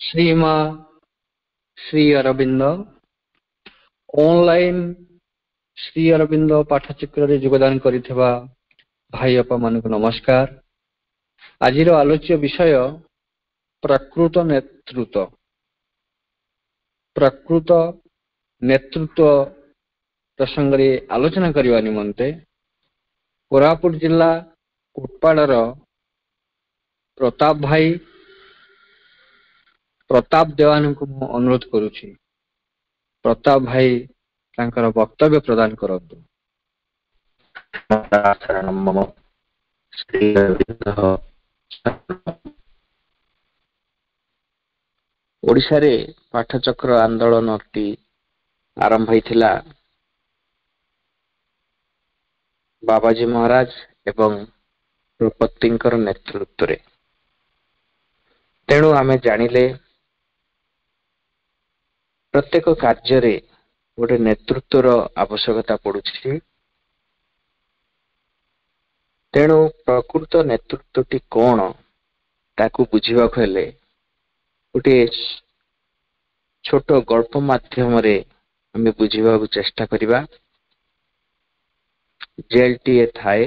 Shrima Shri Arvind online Shri Arvind ପାଠଚକ୍ରରେ ଯୋଗଦାନ କରିଥିବା ଭାଇ ବାପାମାନଙ୍କୁ ନମସ୍କାର। ଆଜିର ଆଲୋଚ୍ୟ ବିଷୟ ପ୍ରକୃତ ନେତୃତ୍ୱ। ପ୍ରକୃତ ନେତୃତ୍ୱ ପ୍ରସଙ୍ଗରେ ଆଲୋଚନା କରିବା ନିମନ୍ତେ କୋରାପୁଟ ଜିଲ୍ଲା କୋଟପାଡ଼ର ପ୍ରତାପ ଦେୱାନଙ୍କୁ ମୁଁ ଅନୁରୋଧ କରୁଛି। ପ୍ରତାପ ଭାଇ ତାଙ୍କର ବକ୍ତବ୍ୟ ପ୍ରଦାନ କରନ୍ତୁ। ଓଡ଼ିଶାରେ ପାଠଚକ୍ର ଆନ୍ଦୋଳନଟି ଆରମ୍ଭ ହୋଇଥିଲା ବାବାଜୀ ମହାରାଜ ଏବଂ ଦ୍ରୌପଦୀଙ୍କର ନେତୃତ୍ୱରେ। ତେଣୁ ଆମେ ଜାଣିଲେ ପ୍ରତ୍ୟେକ କାର୍ଯ୍ୟରେ ଗୋଟେ ନେତୃତ୍ୱର ଆବଶ୍ୟକତା ପଡୁଛି। ତେଣୁ ପ୍ରକୃତ ନେତୃତ୍ୱଟି କଣ ତାକୁ ବୁଝିବାକୁ ହେଲେ ଗୋଟିଏ ଛୋଟ ଗଳ୍ପ ମାଧ୍ୟମରେ ଆମେ ବୁଝିବାକୁ ଚେଷ୍ଟା କରିବା। ଜେଲଟିଏ ଥାଏ,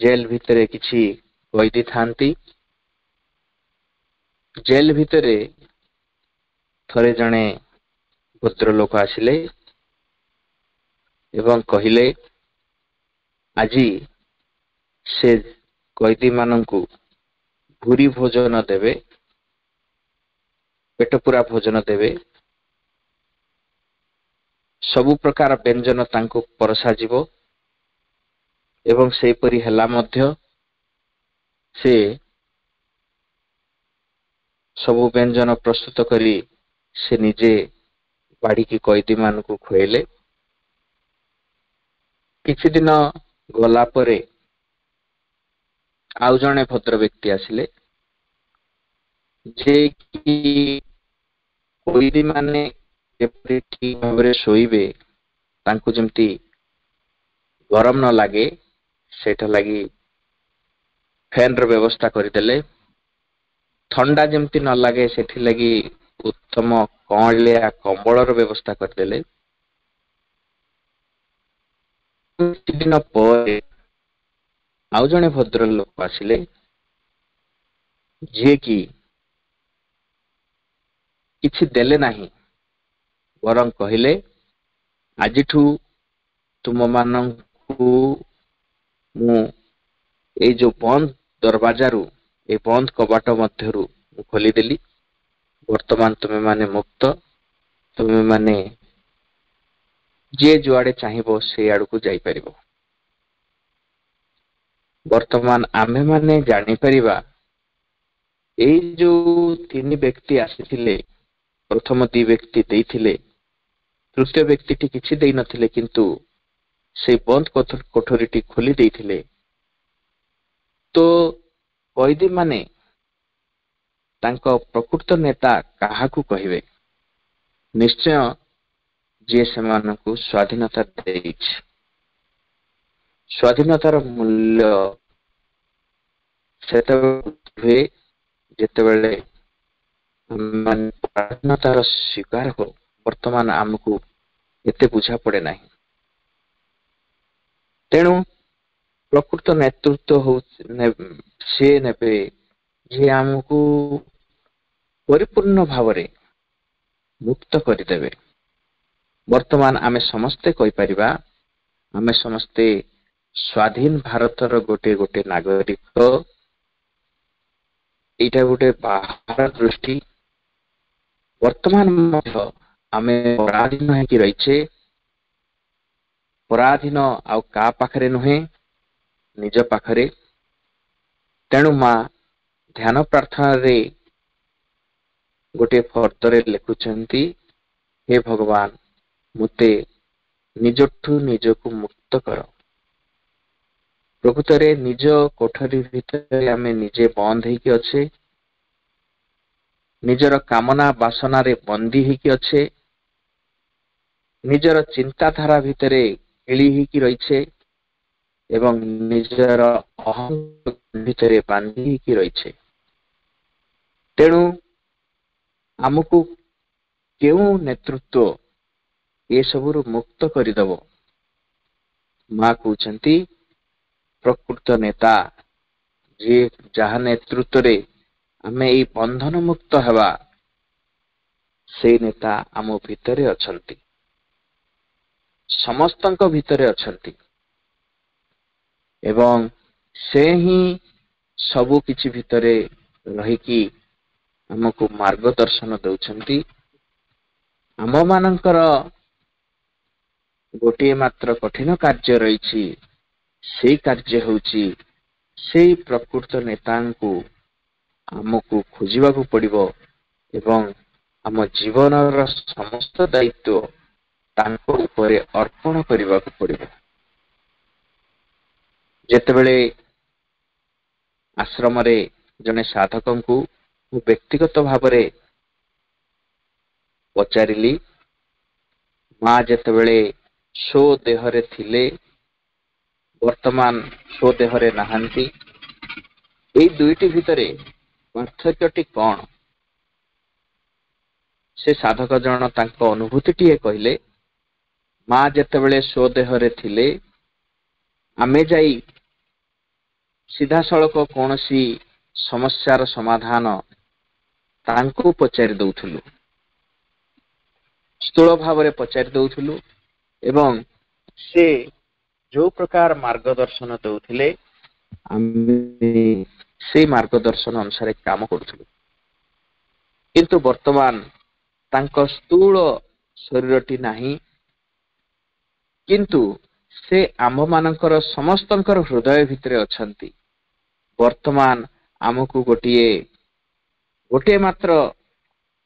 ଜେଲ ଭିତରେ କିଛି କଏଦୀ ଥାନ୍ତି। ଜେଲ ଭିତରେ ଥରେ ଜଣେ ଭଦ୍ରଲୋକ ଆସିଲେ ଏବଂ କହିଲେ ଆଜି ସେ କଏଦୀ ମାନଙ୍କୁ ଭୁରି ଭୋଜନ ଦେବେ, ପେଟ ପୂରା ଭୋଜନ ଦେବେ, ସବୁ ପ୍ରକାର ବ୍ୟଞ୍ଜନ ତାଙ୍କୁ ପରଷାଯିବ ଏବଂ ସେହିପରି ହେଲା ମଧ୍ୟ। ସେ ସବୁ ବ୍ୟଞ୍ଜନ ପ୍ରସ୍ତୁତ କରି ସେ ନିଜେ ବାଢିକି କଏଦୀ ମାନଙ୍କୁ ଖୁଆଇଲେ। କିଛି ଦିନ ଗଲା ପରେ ଆଉ ଜଣେ ଭଦ୍ର ବ୍ୟକ୍ତି ଆସିଲେ, ଯେ କି କଏଦୀ ମାନେ ଯେପରି ଠିକ ଭାବରେ ଶୋଇବେ, ତାଙ୍କୁ ଯେମିତି ଗରମ ନ ଲାଗେ ସେଇଟା ଲାଗି ଫ୍ୟାନର ବ୍ୟବସ୍ଥା କରିଦେଲେ। ଥଣ୍ଡା ଯେମିତି ନ ଲାଗେ ସେଥିଲାଗି ଉତ୍ତମ କଅଁଳିଆ କମ୍ବଳର ବ୍ୟବସ୍ଥା କରିଦେଲେ। କିଛି ଦିନ ପରେ ଆଉ ଜଣେ ଭଦ୍ର ଲୋକ ଆସିଲେ, ଯିଏକି କିଛି ଦେଲେ ନାହିଁ, ବରଂ କହିଲେ ଆଜିଠୁ ତୁମମାନଙ୍କୁ ମୁଁ ଏଇ ଯୋଉ ବନ୍ଦ ଦରବାଜାରୁ, ଏଇ ବନ୍ଦ କବାଟ ମଧ୍ୟରୁ ମୁଁ ଖୋଲିଦେଲି। ବର୍ତ୍ତମାନ ତୁମେ ମାନେ ମୁକ୍ତ। ତୁମେ ମାନେ ଯିଏ ଯୁଆଡେ ଚାହିଁବ ସେଇ ଆଡକୁ ଯାଇପାରିବ। ବର୍ତ୍ତମାନ ଆମ୍ଭେମାନେ ଜାଣିପାରିବା ଏଇ ଯୋଉ ତିନି ବ୍ୟକ୍ତି ଆସିଥିଲେ, ପ୍ରଥମ ଦି ବ୍ୟକ୍ତି ଦେଇଥିଲେ, ତୃତୀୟ ବ୍ୟକ୍ତିଟି କିଛି ଦେଇନଥିଲେ, କିନ୍ତୁ ସେଇ ବନ୍ଦ କୋଠରୀଟି ଖୋଲି ଦେଇଥିଲେ। ତ କଏଦୀ ମାନେ ତାଙ୍କ ପ୍ରକୃତ ନେତା କାହାକୁ କହିବେ? ନିଶ୍ଚୟ ଯିଏ ସେମାନଙ୍କୁ ସ୍ୱାଧୀନତା ଦେଇଛି। ସ୍ୱାଧୀନତାର ମୂଲ୍ୟ ସେତେବେଳେ ହୁଏ ଯେତେବେଳେ ସ୍ୱାଧୀନତାର ଶିକାର ହଉ। ବର୍ତ୍ତମାନ ଆମକୁ ଏତେ ବୁଝା ପଡେ ନାହିଁ। ତେଣୁ ପ୍ରକୃତ ନେତୃତ୍ୱ ହଉଛି ସିଏ ନେବେ ଯିଏ ଆମକୁ ପରିପୂର୍ଣ୍ଣ ଭାବରେ ମୁକ୍ତ କରିଦେବେ। ବର୍ତ୍ତମାନ ଆମେ ସମସ୍ତେ କହିପାରିବା ଆମେ ସମସ୍ତେ ସ୍ୱାଧୀନ ଭାରତର ଗୋଟେ ନାଗରିକ। ଏଇଟା ଗୋଟେ ବାହାର ଦୃଷ୍ଟି। ବର୍ତ୍ତମାନ ମଧ୍ୟ ଆମେ ପରାଧୀନ ହେଇକି ରହିଛେ। ପରାଧୀନ ଆଉ କାହା ପାଖରେ ନୁହେଁ, ନିଜ ପାଖରେ। ତେଣୁ ମା ଧ୍ୟାନ ପ୍ରାର୍ଥନାରେ ଗୋଟିଏ ଫର୍ଦ୍ଦରେ ଲେଖୁଛନ୍ତି, ହେ ଭଗବାନ ମୋତେ ନିଜଠୁ ନିଜକୁ ମୁକ୍ତ କର। ପ୍ରକୃତରେ ନିଜ କୋଠରୀ ଭିତରେ ଆମେ ନିଜେ ବନ୍ଦ ହେଇକି ଅଛେ, ନିଜର କାମନା ବାସନାରେ ବନ୍ଦୀ ହେଇକି ଅଛେ, ନିଜର ଚିନ୍ତାଧାରା ଭିତରେ ଗିଳି ହେଇକି ରହିଛେ ଏବଂ ନିଜର ଅହଂ ଭିତରେ ବାନ୍ଧି ହେଇକି ରହିଛେ। ତେଣୁ ଆମକୁ କେଉଁ ନେତୃତ୍ୱ ଏସବୁରୁ ମୁକ୍ତ କରିଦେବ? ମା କହୁଛନ୍ତି ପ୍ରକୃତ ନେତା ଯିଏ ଯାହା ନେତୃତ୍ୱରେ ଆମେ ଏଇ ବନ୍ଧନ ମୁକ୍ତ ହେବା, ସେଇ ନେତା ଆମ ଭିତରେ ଅଛନ୍ତି, ସମସ୍ତଙ୍କ ଭିତରେ ଅଛନ୍ତି ଏବଂ ସେ ହିଁ ସବୁ କିଛି ଭିତରେ ରହିକି ଆମକୁ ମାର୍ଗଦର୍ଶନ ଦେଉଛନ୍ତି। ଆମମାନଙ୍କର ଗୋଟିଏ ମାତ୍ର କଠିନ କାର୍ଯ୍ୟ ରହିଛି, ସେଇ କାର୍ଯ୍ୟ ହେଉଛି ସେଇ ପ୍ରକୃତ ନେତାଙ୍କୁ ଆମକୁ ଖୋଜିବାକୁ ପଡ଼ିବ ଏବଂ ଆମ ଜୀବନର ସମସ୍ତ ଦାୟିତ୍ୱ ତାଙ୍କ ଉପରେ ଅର୍ପଣ କରିବାକୁ ପଡ଼ିବ। ଯେତେବେଳେ ଆଶ୍ରମରେ ଜଣେ ସାଧକଙ୍କୁ ମୁଁ ବ୍ୟକ୍ତିଗତ ଭାବରେ ପଚାରିଲି, ମା ଯେତେବେଳେ ସ୍ୱ ଦେହରେ ଥିଲେ, ବର୍ତ୍ତମାନ ସ୍ୱ ଦେହରେ ନାହାନ୍ତି, ଏଇ ଦୁଇଟି ଭିତରେ ପାର୍ଥକ୍ୟଟି କ'ଣ? ସେ ସାଧକ ଜଣ ତାଙ୍କ ଅନୁଭୂତିଟିଏ କହିଲେ, ମା ଯେତେବେଳେ ସ୍ୱ ଦେହରେ ଥିଲେ, ଆମେ ଯାଇ ସିଧାସଳଖ କୌଣସି ସମସ୍ୟାର ସମାଧାନ ତାଙ୍କୁ ପଚାରି ଦଉଥିଲୁ, ସ୍ଥୂଳ ଭାବରେ ପଚାରି ଦଉଥିଲୁ ଏବଂ ସେ ଯୋଉ ପ୍ରକାର ମାର୍ଗଦର୍ଶନ ଦଉଥିଲେ ଆମେ ସେଇ ମାର୍ଗଦର୍ଶନ ଅନୁସାରେ କାମ କରୁଥିଲୁ। କିନ୍ତୁ ବର୍ତ୍ତମାନ ତାଙ୍କ ସ୍ଥୂଳ ଶରୀରଟି ନାହିଁ, କିନ୍ତୁ ସେ ଆମମାନଙ୍କର ସମସ୍ତଙ୍କର ହୃଦୟ ଭିତରେ ଅଛନ୍ତି। ବର୍ତ୍ତମାନ ଆମକୁ ଗୋଟିଏ ମାତ୍ର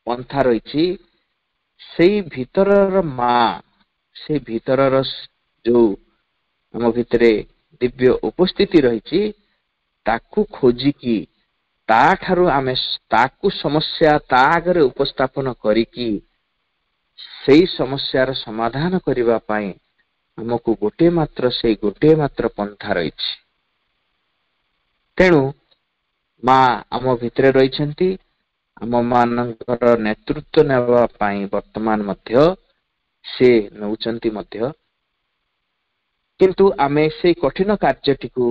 ପନ୍ଥା ରହିଛି, ସେଇ ଭିତରର ମା, ସେଇ ଭିତରର ଯୋଉ ଆମ ଭିତରେ ଦିବ୍ୟ ଉପସ୍ଥିତି ରହିଛି, ତାକୁ ଖୋଜିକି ତାଠାରୁ ଆମେ ତାକୁ ସମସ୍ୟା ତା ଆଗରେ ଉପସ୍ଥାପନ କରିକି ସେଇ ସମସ୍ୟାର ସମାଧାନ କରିବା ପାଇଁ ଆମକୁ ଗୋଟିଏ ମାତ୍ର ପନ୍ଥା ରହିଛି। ତେଣୁ ମା ଆମ ଭିତରେ ରହିଛନ୍ତି, ଆମ ମାନଙ୍କର ନେତୃତ୍ୱ ନେବା ପାଇଁ ବର୍ତ୍ତମାନ ମଧ୍ୟ ସେ ନେଉଛନ୍ତି ମଧ୍ୟ। କିନ୍ତୁ ଆମେ ସେଇ କଠିନ କାର୍ଯ୍ୟଟିକୁ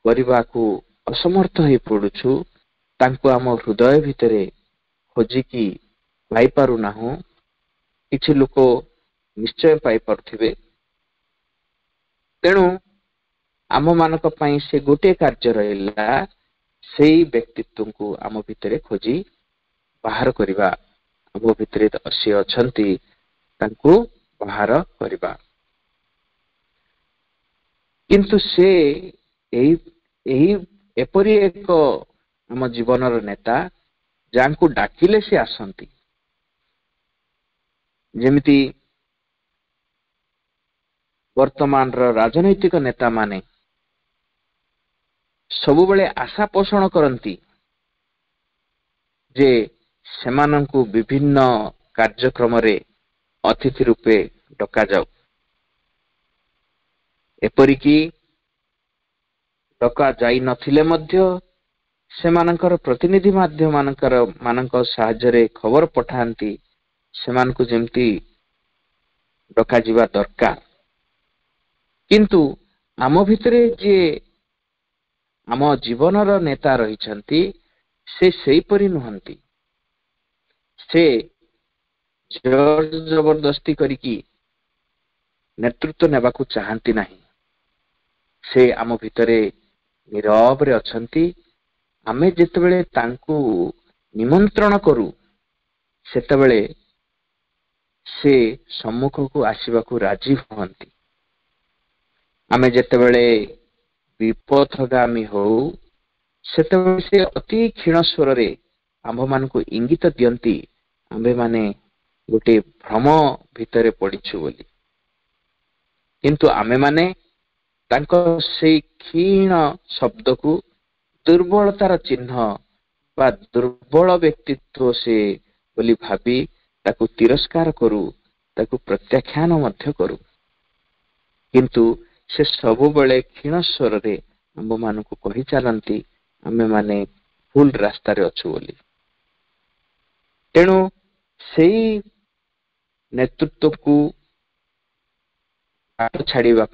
କରିବାକୁ ଅସମର୍ଥ ହୋଇ ପଡୁଛୁ, ତାଙ୍କୁ ଆମ ହୃଦୟ ଭିତରେ ଖୋଜିକି ପାଇପାରୁନାହୁଁ। କିଛି ଲୋକ ନିଶ୍ଚୟ ପାଇପାରୁଥିବେ। ତେଣୁ ଆମମାନଙ୍କ ପାଇଁ ସେ ଗୋଟିଏ କାର୍ଯ୍ୟ ରହିଲା, ସେଇ ବ୍ୟକ୍ତିତ୍ୱଙ୍କୁ ଆମ ଭିତରେ ଖୋଜି ବାହାର କରିବା, ଆମ ଭିତରେ ସିଏ ଅଛନ୍ତି ତାଙ୍କୁ ବାହାର କରିବା। କିନ୍ତୁ ସେ ଏପରି ଏକ ଆମ ଜୀବନର ନେତା ଯାହାଙ୍କୁ ଡାକିଲେ ସେ ଆସନ୍ତି। ଯେମିତି ବର୍ତ୍ତମାନର ରାଜନୈତିକ ନେତାମାନେ ସବୁବେଳେ ଆଶା ପୋଷଣ କରନ୍ତି ଯେ ସେମାନଙ୍କୁ ବିଭିନ୍ନ କାର୍ଯ୍ୟକ୍ରମରେ ଅତିଥି ରୂପେ ଡକାଯାଉ। ଏପରିକି ଡକା ଯାଇ ନଥିଲେ ମଧ୍ୟ ସେମାନଙ୍କର ପ୍ରତିନିଧି ମାନଙ୍କ ସାହାଯ୍ୟରେ ଖବର ପଠାନ୍ତି ସେମାନଙ୍କୁ ଯେମିତି ଡକାଯିବା ଦରକାର। କିନ୍ତୁ ଆମ ଭିତରେ ଯିଏ ଆମ ଜୀବନର ନେତା ରହିଛନ୍ତି, ସେ ସେଇପରି ନୁହନ୍ତି। ସେ ଜବରଦସ୍ତି କରିକି ନେତୃତ୍ୱ ନେବାକୁ ଚାହାନ୍ତି ନାହିଁ। ସେ ଆମ ଭିତରେ ନୀରବରେ ଅଛନ୍ତି। ଆମେ ଯେତେବେଳେ ତାଙ୍କୁ ନିମନ୍ତ୍ରଣ କରୁ, ସେତେବେଳେ ସେ ସମ୍ମୁଖକୁ ଆସିବାକୁ ରାଜି ହୁଅନ୍ତି। ଆମେ ଯେତେବେଳେ ବିପଥଗାମୀ ହଉ, ସେତେବେଳେ ସେ ଅତି କ୍ଷୀଣ ସ୍ୱରରେ ଆମ୍ଭମାନଙ୍କୁ ଇଙ୍ଗିତ ଦିଅନ୍ତି, ଆମ୍ଭେମାନେ ଗୋଟିଏ ଭ୍ରମ ଭିତରେ ପଡ଼ିଛୁ ବୋଲି। କିନ୍ତୁ ଆମେମାନେ ତାଙ୍କ ସେଇ କ୍ଷୀଣ ଶବ୍ଦକୁ ଦୁର୍ବଳତାର ଚିହ୍ନ ବା ଦୁର୍ବଳ ବ୍ୟକ୍ତିତ୍ୱ ସେ ବୋଲି ଭାବି ତାକୁ ତିରସ୍କାର କରୁ, ତାକୁ ପ୍ରତ୍ୟାଖ୍ୟାନ ମଧ୍ୟ କରୁ। କିନ୍ତୁ ସେ ସବୁବେଳେ କ୍ଷୀଣ ସ୍ୱରରେ ଆମ୍ଭମାନଙ୍କୁ କହି ଚାଲନ୍ତି, ଆମେମାନେ ଭୁଲ ରାସ୍ତାରେ ଅଛୁ ବୋଲି। ତେଣୁ ସେଇ ନେତୃତ୍ୱକୁ ବାଟ ଛାଡ଼ିବା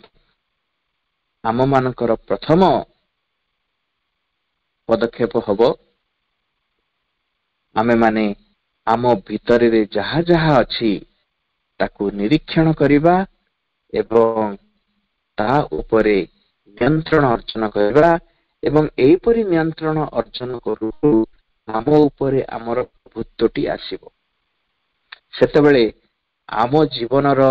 ଆମ ମାନଙ୍କର ପ୍ରଥମ ପଦକ୍ଷେପ ହବ ଆମେମାନେ ଆମ ଭିତରେ ଯାହା ଯାହା ଅଛି ତାକୁ ନିରୀକ୍ଷଣ କରିବା ଏବଂ ତା ଉପରେ ନିୟନ୍ତ୍ରଣ ଅର୍ଜନ କରିବା ଏବଂ ଏହିପରି ନିୟନ୍ତ୍ରଣ ଅର୍ଜନ କରୁ ଆମ ଉପରେ ଆମର ପ୍ରଭୁତ୍ୱଟି ଆସିବ। ସେତେବେଳେ ଆମ ଜୀବନର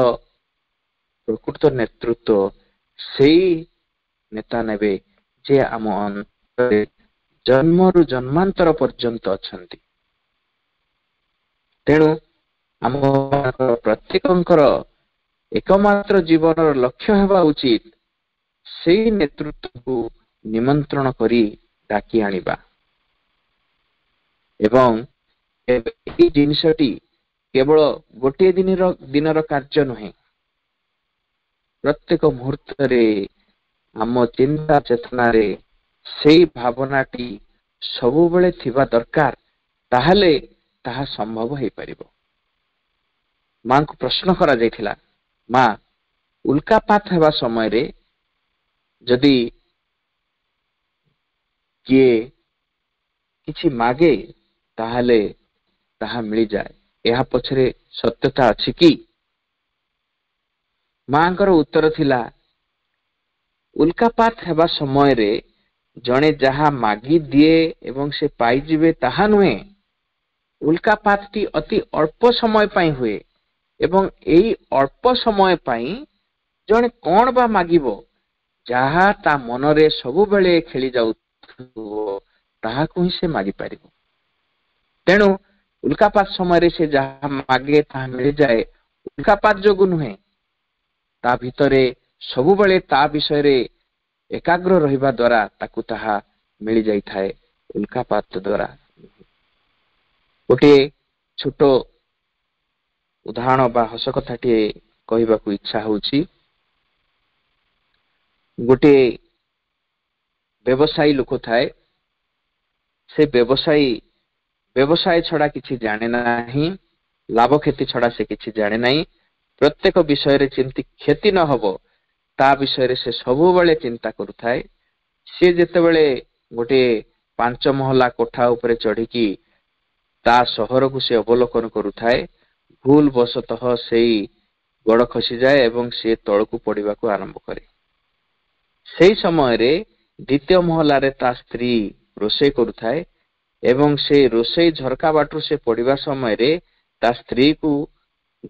ପ୍ରକୃତ ନେତୃତ୍ୱ ସେଇ ନେତା ନେବେ ଯେ ଆମ ଅନ୍ତରରେ ଜନ୍ମରୁ ଜନ୍ମାନ୍ତର ପର୍ଯ୍ୟନ୍ତ ଅଛନ୍ତି। ତେଣୁ ଆମ ପ୍ରତ୍ୟେକଙ୍କର ଏକମାତ୍ର ଜୀବନର ଲକ୍ଷ୍ୟ ହେବା ଉଚିତ ସେଇ ନେତୃତ୍ୱକୁ ନିମନ୍ତ୍ରଣ କରି ଡାକି ଆଣିବା ଏବଂ ଏହି ଜିନିଷଟି କେବଳ ଗୋଟିଏ ଦିନର କାର୍ଯ୍ୟ ନୁହେଁ। ପ୍ରତ୍ୟେକ ମୁହୂର୍ତ୍ତରେ ଆମ ଚିନ୍ତା ଚେତନାରେ ସେଇ ଭାବନାଟି ସବୁବେଳେ ଥିବା ଦରକାର, ତାହେଲେ ତାହା ସମ୍ଭବ ହେଇପାରିବ। ମାଙ୍କୁ ପ୍ରଶ୍ନ କରାଯାଇଥିଲା, ମା ଉଲ୍କାପାତ ହେବା ସମୟରେ ଯଦି କିଏ କିଛି ମାଗେ ତାହେଲେ ତାହା ମିଳିଯାଏ, ଏହା ପଛରେ ସତ୍ୟତା ଅଛି କି? ମାଙ୍କର ଉତ୍ତର ଥିଲା, ଉଲ୍କାପାତ ହେବା ସମୟରେ ଜଣେ ଯାହା ମାଗି ଦିଏ ଏବଂ ସେ ପାଇଯିବେ ତାହା ନୁହେଁ। ଉଲ୍କାପାତଟି ଅତି ଅଳ୍ପ ସମୟ ପାଇଁ ହୁଏ ଏବଂ ଏଇ ଅଳ୍ପ ସମୟ ପାଇଁ ଜଣେ କଣ ବା ମାଗିବ, ଯାହା ତା ମନରେ ସବୁବେଳେ ଖେଳି ଯାଉଥିବ ତାହାକୁ ହିଁ ସେ ମାଗିପାରିବ। ତେଣୁ ଉଲ୍କାପାତ ସମୟରେ ସେ ଯାହା ମାଗେ ତାହା ମିଳିଯାଏ, ଉଲ୍କାପାତ ଯୋଗୁଁ ନୁହେଁ, ତା ଭିତରେ ସବୁବେଳେ ତା ବିଷୟରେ ଏକାଗ୍ର ରହିବା ଦ୍ୱାରା ତାକୁ ତାହା ମିଳିଯାଇଥାଏ, ଉଲ୍କାପାତ ଦ୍ୱାରା। ଗୋଟିଏ ଛୋଟ ଉଦାହରଣ ବା ହସ କଥାଟିଏ କହିବାକୁ ଇଚ୍ଛା ହଉଛି। ଗୋଟିଏ ବ୍ୟବସାୟୀ ଲୋକ ଥାଏ। ସେ ବ୍ୟବସାୟ ଛଡା କିଛି ଜାଣେ ନାହିଁ, ଲାଭ କ୍ଷତି ଛଡା ସେ କିଛି ଜାଣେ ନାହିଁ। ପ୍ରତ୍ୟେକ ବିଷୟରେ ଯେମିତି କ୍ଷତି ନ ହବ ତା ବିଷୟରେ ସେ ସବୁବେଳେ ଚିନ୍ତା କରୁଥାଏ। ସେ ଯେତେବେଳେ ଗୋଟିଏ 5 ମହଲା କୋଠା ଉପରେ ଚଢିକି ତା ସହରକୁ ସେ ଅବଲୋକନ କରୁଥାଏ, ଭୁଲ ବଶତଃ ସେଇ ଗୋଡ଼ ଖସିଯାଏ ଏବଂ ସେ ତଳକୁ ପଡିବାକୁ ଆରମ୍ଭ କରେ। ସେଇ ସମୟରେ ଦ୍ୱିତୀୟ ମହଲାରେ ତା ସ୍ତ୍ରୀ ରୋଷେଇ କରୁଥାଏ ଏବଂ ସେ ରୋଷେଇ ଝରକା ବାଟରୁ ସେ ପଡିବା ସମୟରେ ତା ସ୍ତ୍ରୀକୁ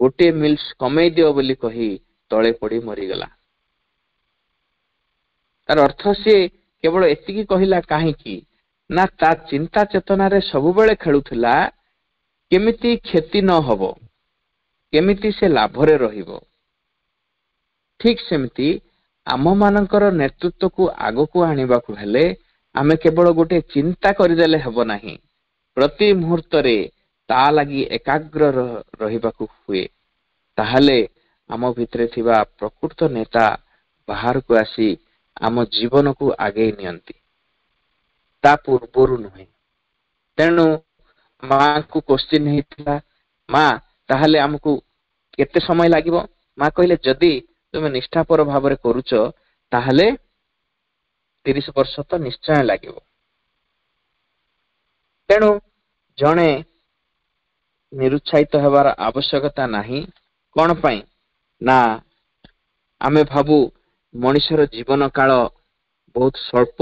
ଗୋଟିଏ ମିଲ୍ସ କମେଇ ଦିଅ ବୋଲି କହି ତଳେ ପଡି ମରିଗଲା। ତାର ଅର୍ଥ ସିଏ କେବଳ ଏତିକି କହିଲା କାହିଁକି ନା ତା ଚିନ୍ତା ଚେତନାରେ ସବୁବେଳେ ଖେଳୁଥିଲା କେମିତି କ୍ଷତି ନ ହବ, କେମିତି ସେ ଲାଭରେ ରହିବ। ଠିକ ସେମିତି ଆମ ମାନଙ୍କର ନେତୃତ୍ୱକୁ ଆଗକୁ ଆଣିବାକୁ ହେଲେ ଆମେ କେବଳ ଗୋଟେ ଚିନ୍ତା କରିଦେଲେ ହେବ ନାହିଁ, ପ୍ରତି ମୁହୂର୍ତ୍ତରେ ତା ଲାଗି ଏକାଗ୍ର ରହିବାକୁ ହୁଏ। ତାହେଲେ ଆମ ଭିତରେ ଥିବା ପ୍ରକୃତ ନେତା ବାହାରକୁ ଆସି ଆମ ଜୀବନକୁ ଆଗେଇ ନିଅନ୍ତି, ତା ପୂର୍ବରୁ ନୁହେଁ। ତେଣୁ ମାଙ୍କୁ କ୍ୱେଶ୍ଚିନ୍ ହେଇଥିଲା, ମା ତାହେଲେ ଆମକୁ କେତେ ସମୟ ଲାଗିବ? ମା କହିଲେ, ଯଦି ତୁମେ ନିଷ୍ଠାପର ଭାବରେ କରୁଛ ତାହେଲେ 30 ବର୍ଷ ତ ନିଶ୍ଚୟ ଲାଗିବ। ତେଣୁ ଜଣେ ନିରୁତ୍ସାହିତ ହେବାର ଆବଶ୍ୟକତା ନାହିଁ। କଣ ପାଇଁ ନା ଆମେ ଭାବୁ ମଣିଷର ଜୀବନ କାଳ ବହୁତ ସ୍ୱଳ୍ପ,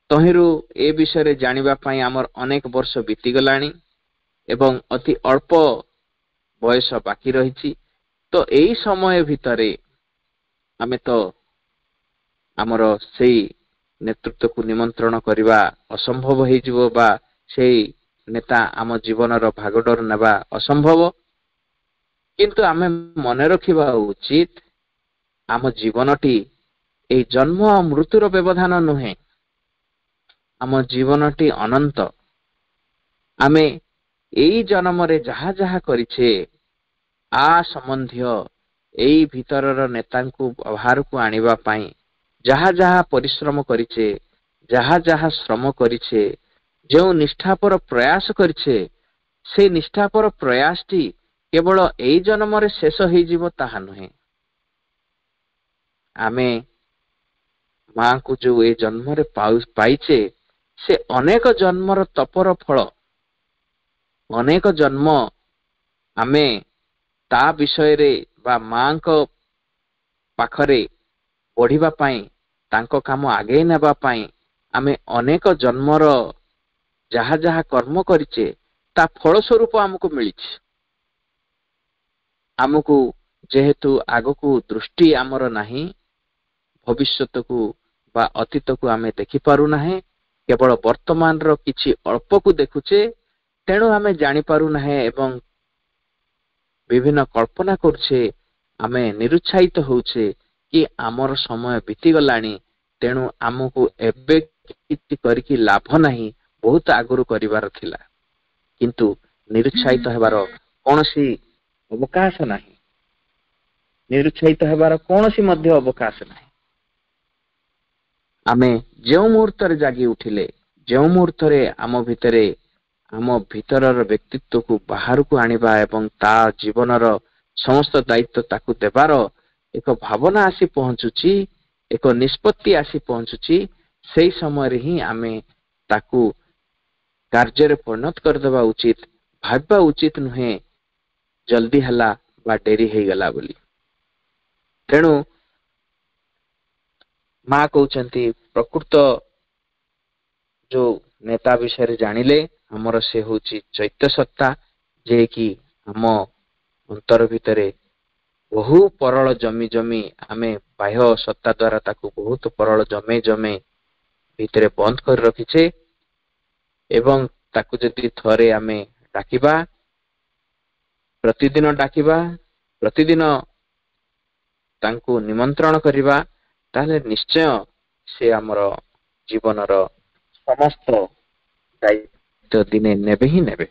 ତହିଁରୁ ଏ ବିଷୟରେ ଜାଣିବା ପାଇଁ ଆମର ଅନେକ ବର୍ଷ ବିତିଗଲାଣି ଏବଂ ଅତି ଅଳ୍ପ ବୟସ ବାକି ରହିଛି। ତ ଏଇ ସମୟ ଭିତରେ ଆମେ ତ ଆମର ସେଇ ନେତୃତ୍ୱକୁ ନିମନ୍ତ୍ରଣ କରିବା ଅସମ୍ଭବ ହେଇଯିବ ବା ସେଇ ନେତା ଆମ ଜୀବନର ଭାଗଡର ନେବା ଅସମ୍ଭବ। କିନ୍ତୁ ଆମେ ମନେ ରଖିବା ଉଚିତ ଆମ ଜୀବନଟି ଏହି ଜନ୍ମ ଆଉ ମୃତ୍ୟୁର ବ୍ୟବଧାନ ନୁହେଁ, ଆମ ଜୀବନଟି ଅନନ୍ତ। ଆମେ ଏଇ ଜନ୍ମରେ ଯାହା ଯାହା କରିଛେ ଆ ସମ୍ବନ୍ଧୀୟ ଏଇ ଭିତରର ନେତାଙ୍କୁ ବାହାରକୁ ଆଣିବା ପାଇଁ ଯାହା ଯାହା ପରିଶ୍ରମ କରିଛେ, ଯାହା ଯାହା ଶ୍ରମ କରିଛେ, ଯେଉଁ ନିଷ୍ଠାପର ପ୍ରୟାସ କରିଛେ, ସେ ନିଷ୍ଠାପର ପ୍ରୟାସଟି କେବଳ ଏଇ ଜନ୍ମରେ ଶେଷ ହେଇଯିବ ତାହା ନୁହେଁ। ଆମେ ମାଙ୍କୁ ଯୋଉ ଏ ଜନ୍ମରେ ପାଇଛେ, ସେ ଅନେକ ଜନ୍ମର ତପର ଫଳ। ଅନେକ ଜନ୍ମ ଆମେ ତା ବିଷୟରେ ବା ମାଙ୍କ ପାଖରେ ପଢିବା ପାଇଁ, ତାଙ୍କ କାମ ଆଗେଇ ନେବା ପାଇଁ ଆମେ ଅନେକ ଜନ୍ମର ଯାହା ଯାହା କର୍ମ କରିଛେ ତା ଫଳସ୍ୱରୂପ ଆମକୁ ମିଳିଛି। ଆମକୁ ଯେହେତୁ ଆଗକୁ ଦୃଷ୍ଟି ଆମର ନାହିଁ, ଭବିଷ୍ୟତକୁ ବା ଅତୀତକୁ ଆମେ ଦେଖିପାରୁନାହିଁ, କେବଳ ବର୍ତ୍ତମାନର କିଛି ଅଳ୍ପକୁ ଦେଖୁଛେ, ତେଣୁ ଆମେ ଜାଣିପାରୁନାହିଁ ଏବଂ ବିଭିନ୍ନ କଳ୍ପନା କରୁଛେ। ଆମେ ନିରୁତ୍ସାହିତ ହେଉଛେ କି ଆମର ସମୟ ବିତିଗଲାଣି, ତେଣୁ ଆମକୁ ଏବେ କିଛି କରିକି ଲାଭ ନାହିଁ, ବହୁତ ଆଗରୁ କରିବାର ଥିଲା। କିନ୍ତୁ ନିରୁତ୍ସାହିତ ହେବାର କୌଣସି ଅବକାଶ ନାହିଁ। ନିରୁତ୍ସାହିତ ହେବାର କୌଣସି ମଧ୍ୟ ଅବକାଶ ନାହିଁ। ଆମେ ଯେଉଁ ମୁହୂର୍ତ୍ତରେ ଜାଗି ଉଠିଲେ, ଯେଉଁ ମୁହୂର୍ତ୍ତରେ ଆମ ଭିତରର ବ୍ୟକ୍ତିତ୍ୱକୁ ବାହାରକୁ ଆଣିବା ଏବଂ ତା ଜୀବନର ସମସ୍ତ ଦାୟିତ୍ୱ ତାକୁ ଦେବାର ଏକ ଭାବନା ଆସି ପହଞ୍ଚୁଛି, ଏକ ନିଷ୍ପତ୍ତି ଆସି ପହଞ୍ଚୁଛି, ସେଇ ସମୟରେ ହିଁ ଆମେ ତାକୁ କାର୍ଯ୍ୟରେ ପରିଣତ କରିଦେବା ଉଚିତ। ଭାବିବା ଉଚିତ ନୁହେଁ ଜଲ୍ଦି ହେଲା ବା ଡେରି ହେଇଗଲା ବୋଲି। ତେଣୁ ମା କହୁଛନ୍ତି, ପ୍ରକୃତ ଯୋଉ ନେତା ବିଷୟରେ ଜାଣିଲେ ଆମର ସେ ହଉଛି ଚୈତ୍ୟ ସତ୍ତା, ଯିଏକି ଆମ ଅନ୍ତର ଭିତରେ ବହୁ ପରଳ ଜମି ଜମି, ଆମେ ବାହ୍ୟ ସତ୍ତା ଦ୍ୱାରା ତାକୁ ବହୁତ ପରଳ ଜମେ ଭିତରେ ବନ୍ଦ କରି ରଖିଛେ। ଏବଂ ତାକୁ ଯଦି ଥରେ ଆମେ ଡାକିବା, ପ୍ରତିଦିନ ଡାକିବା, ପ୍ରତିଦିନ ତାଙ୍କୁ ନିମନ୍ତ୍ରଣ କରିବା, ତାହେଲେ ନିଶ୍ଚୟ ସେ ଆମର ଜୀବନର ସମସ୍ତ ଦାୟିତ୍ୱ ଦିନେ ନେବେ ହିଁ ନେବେ।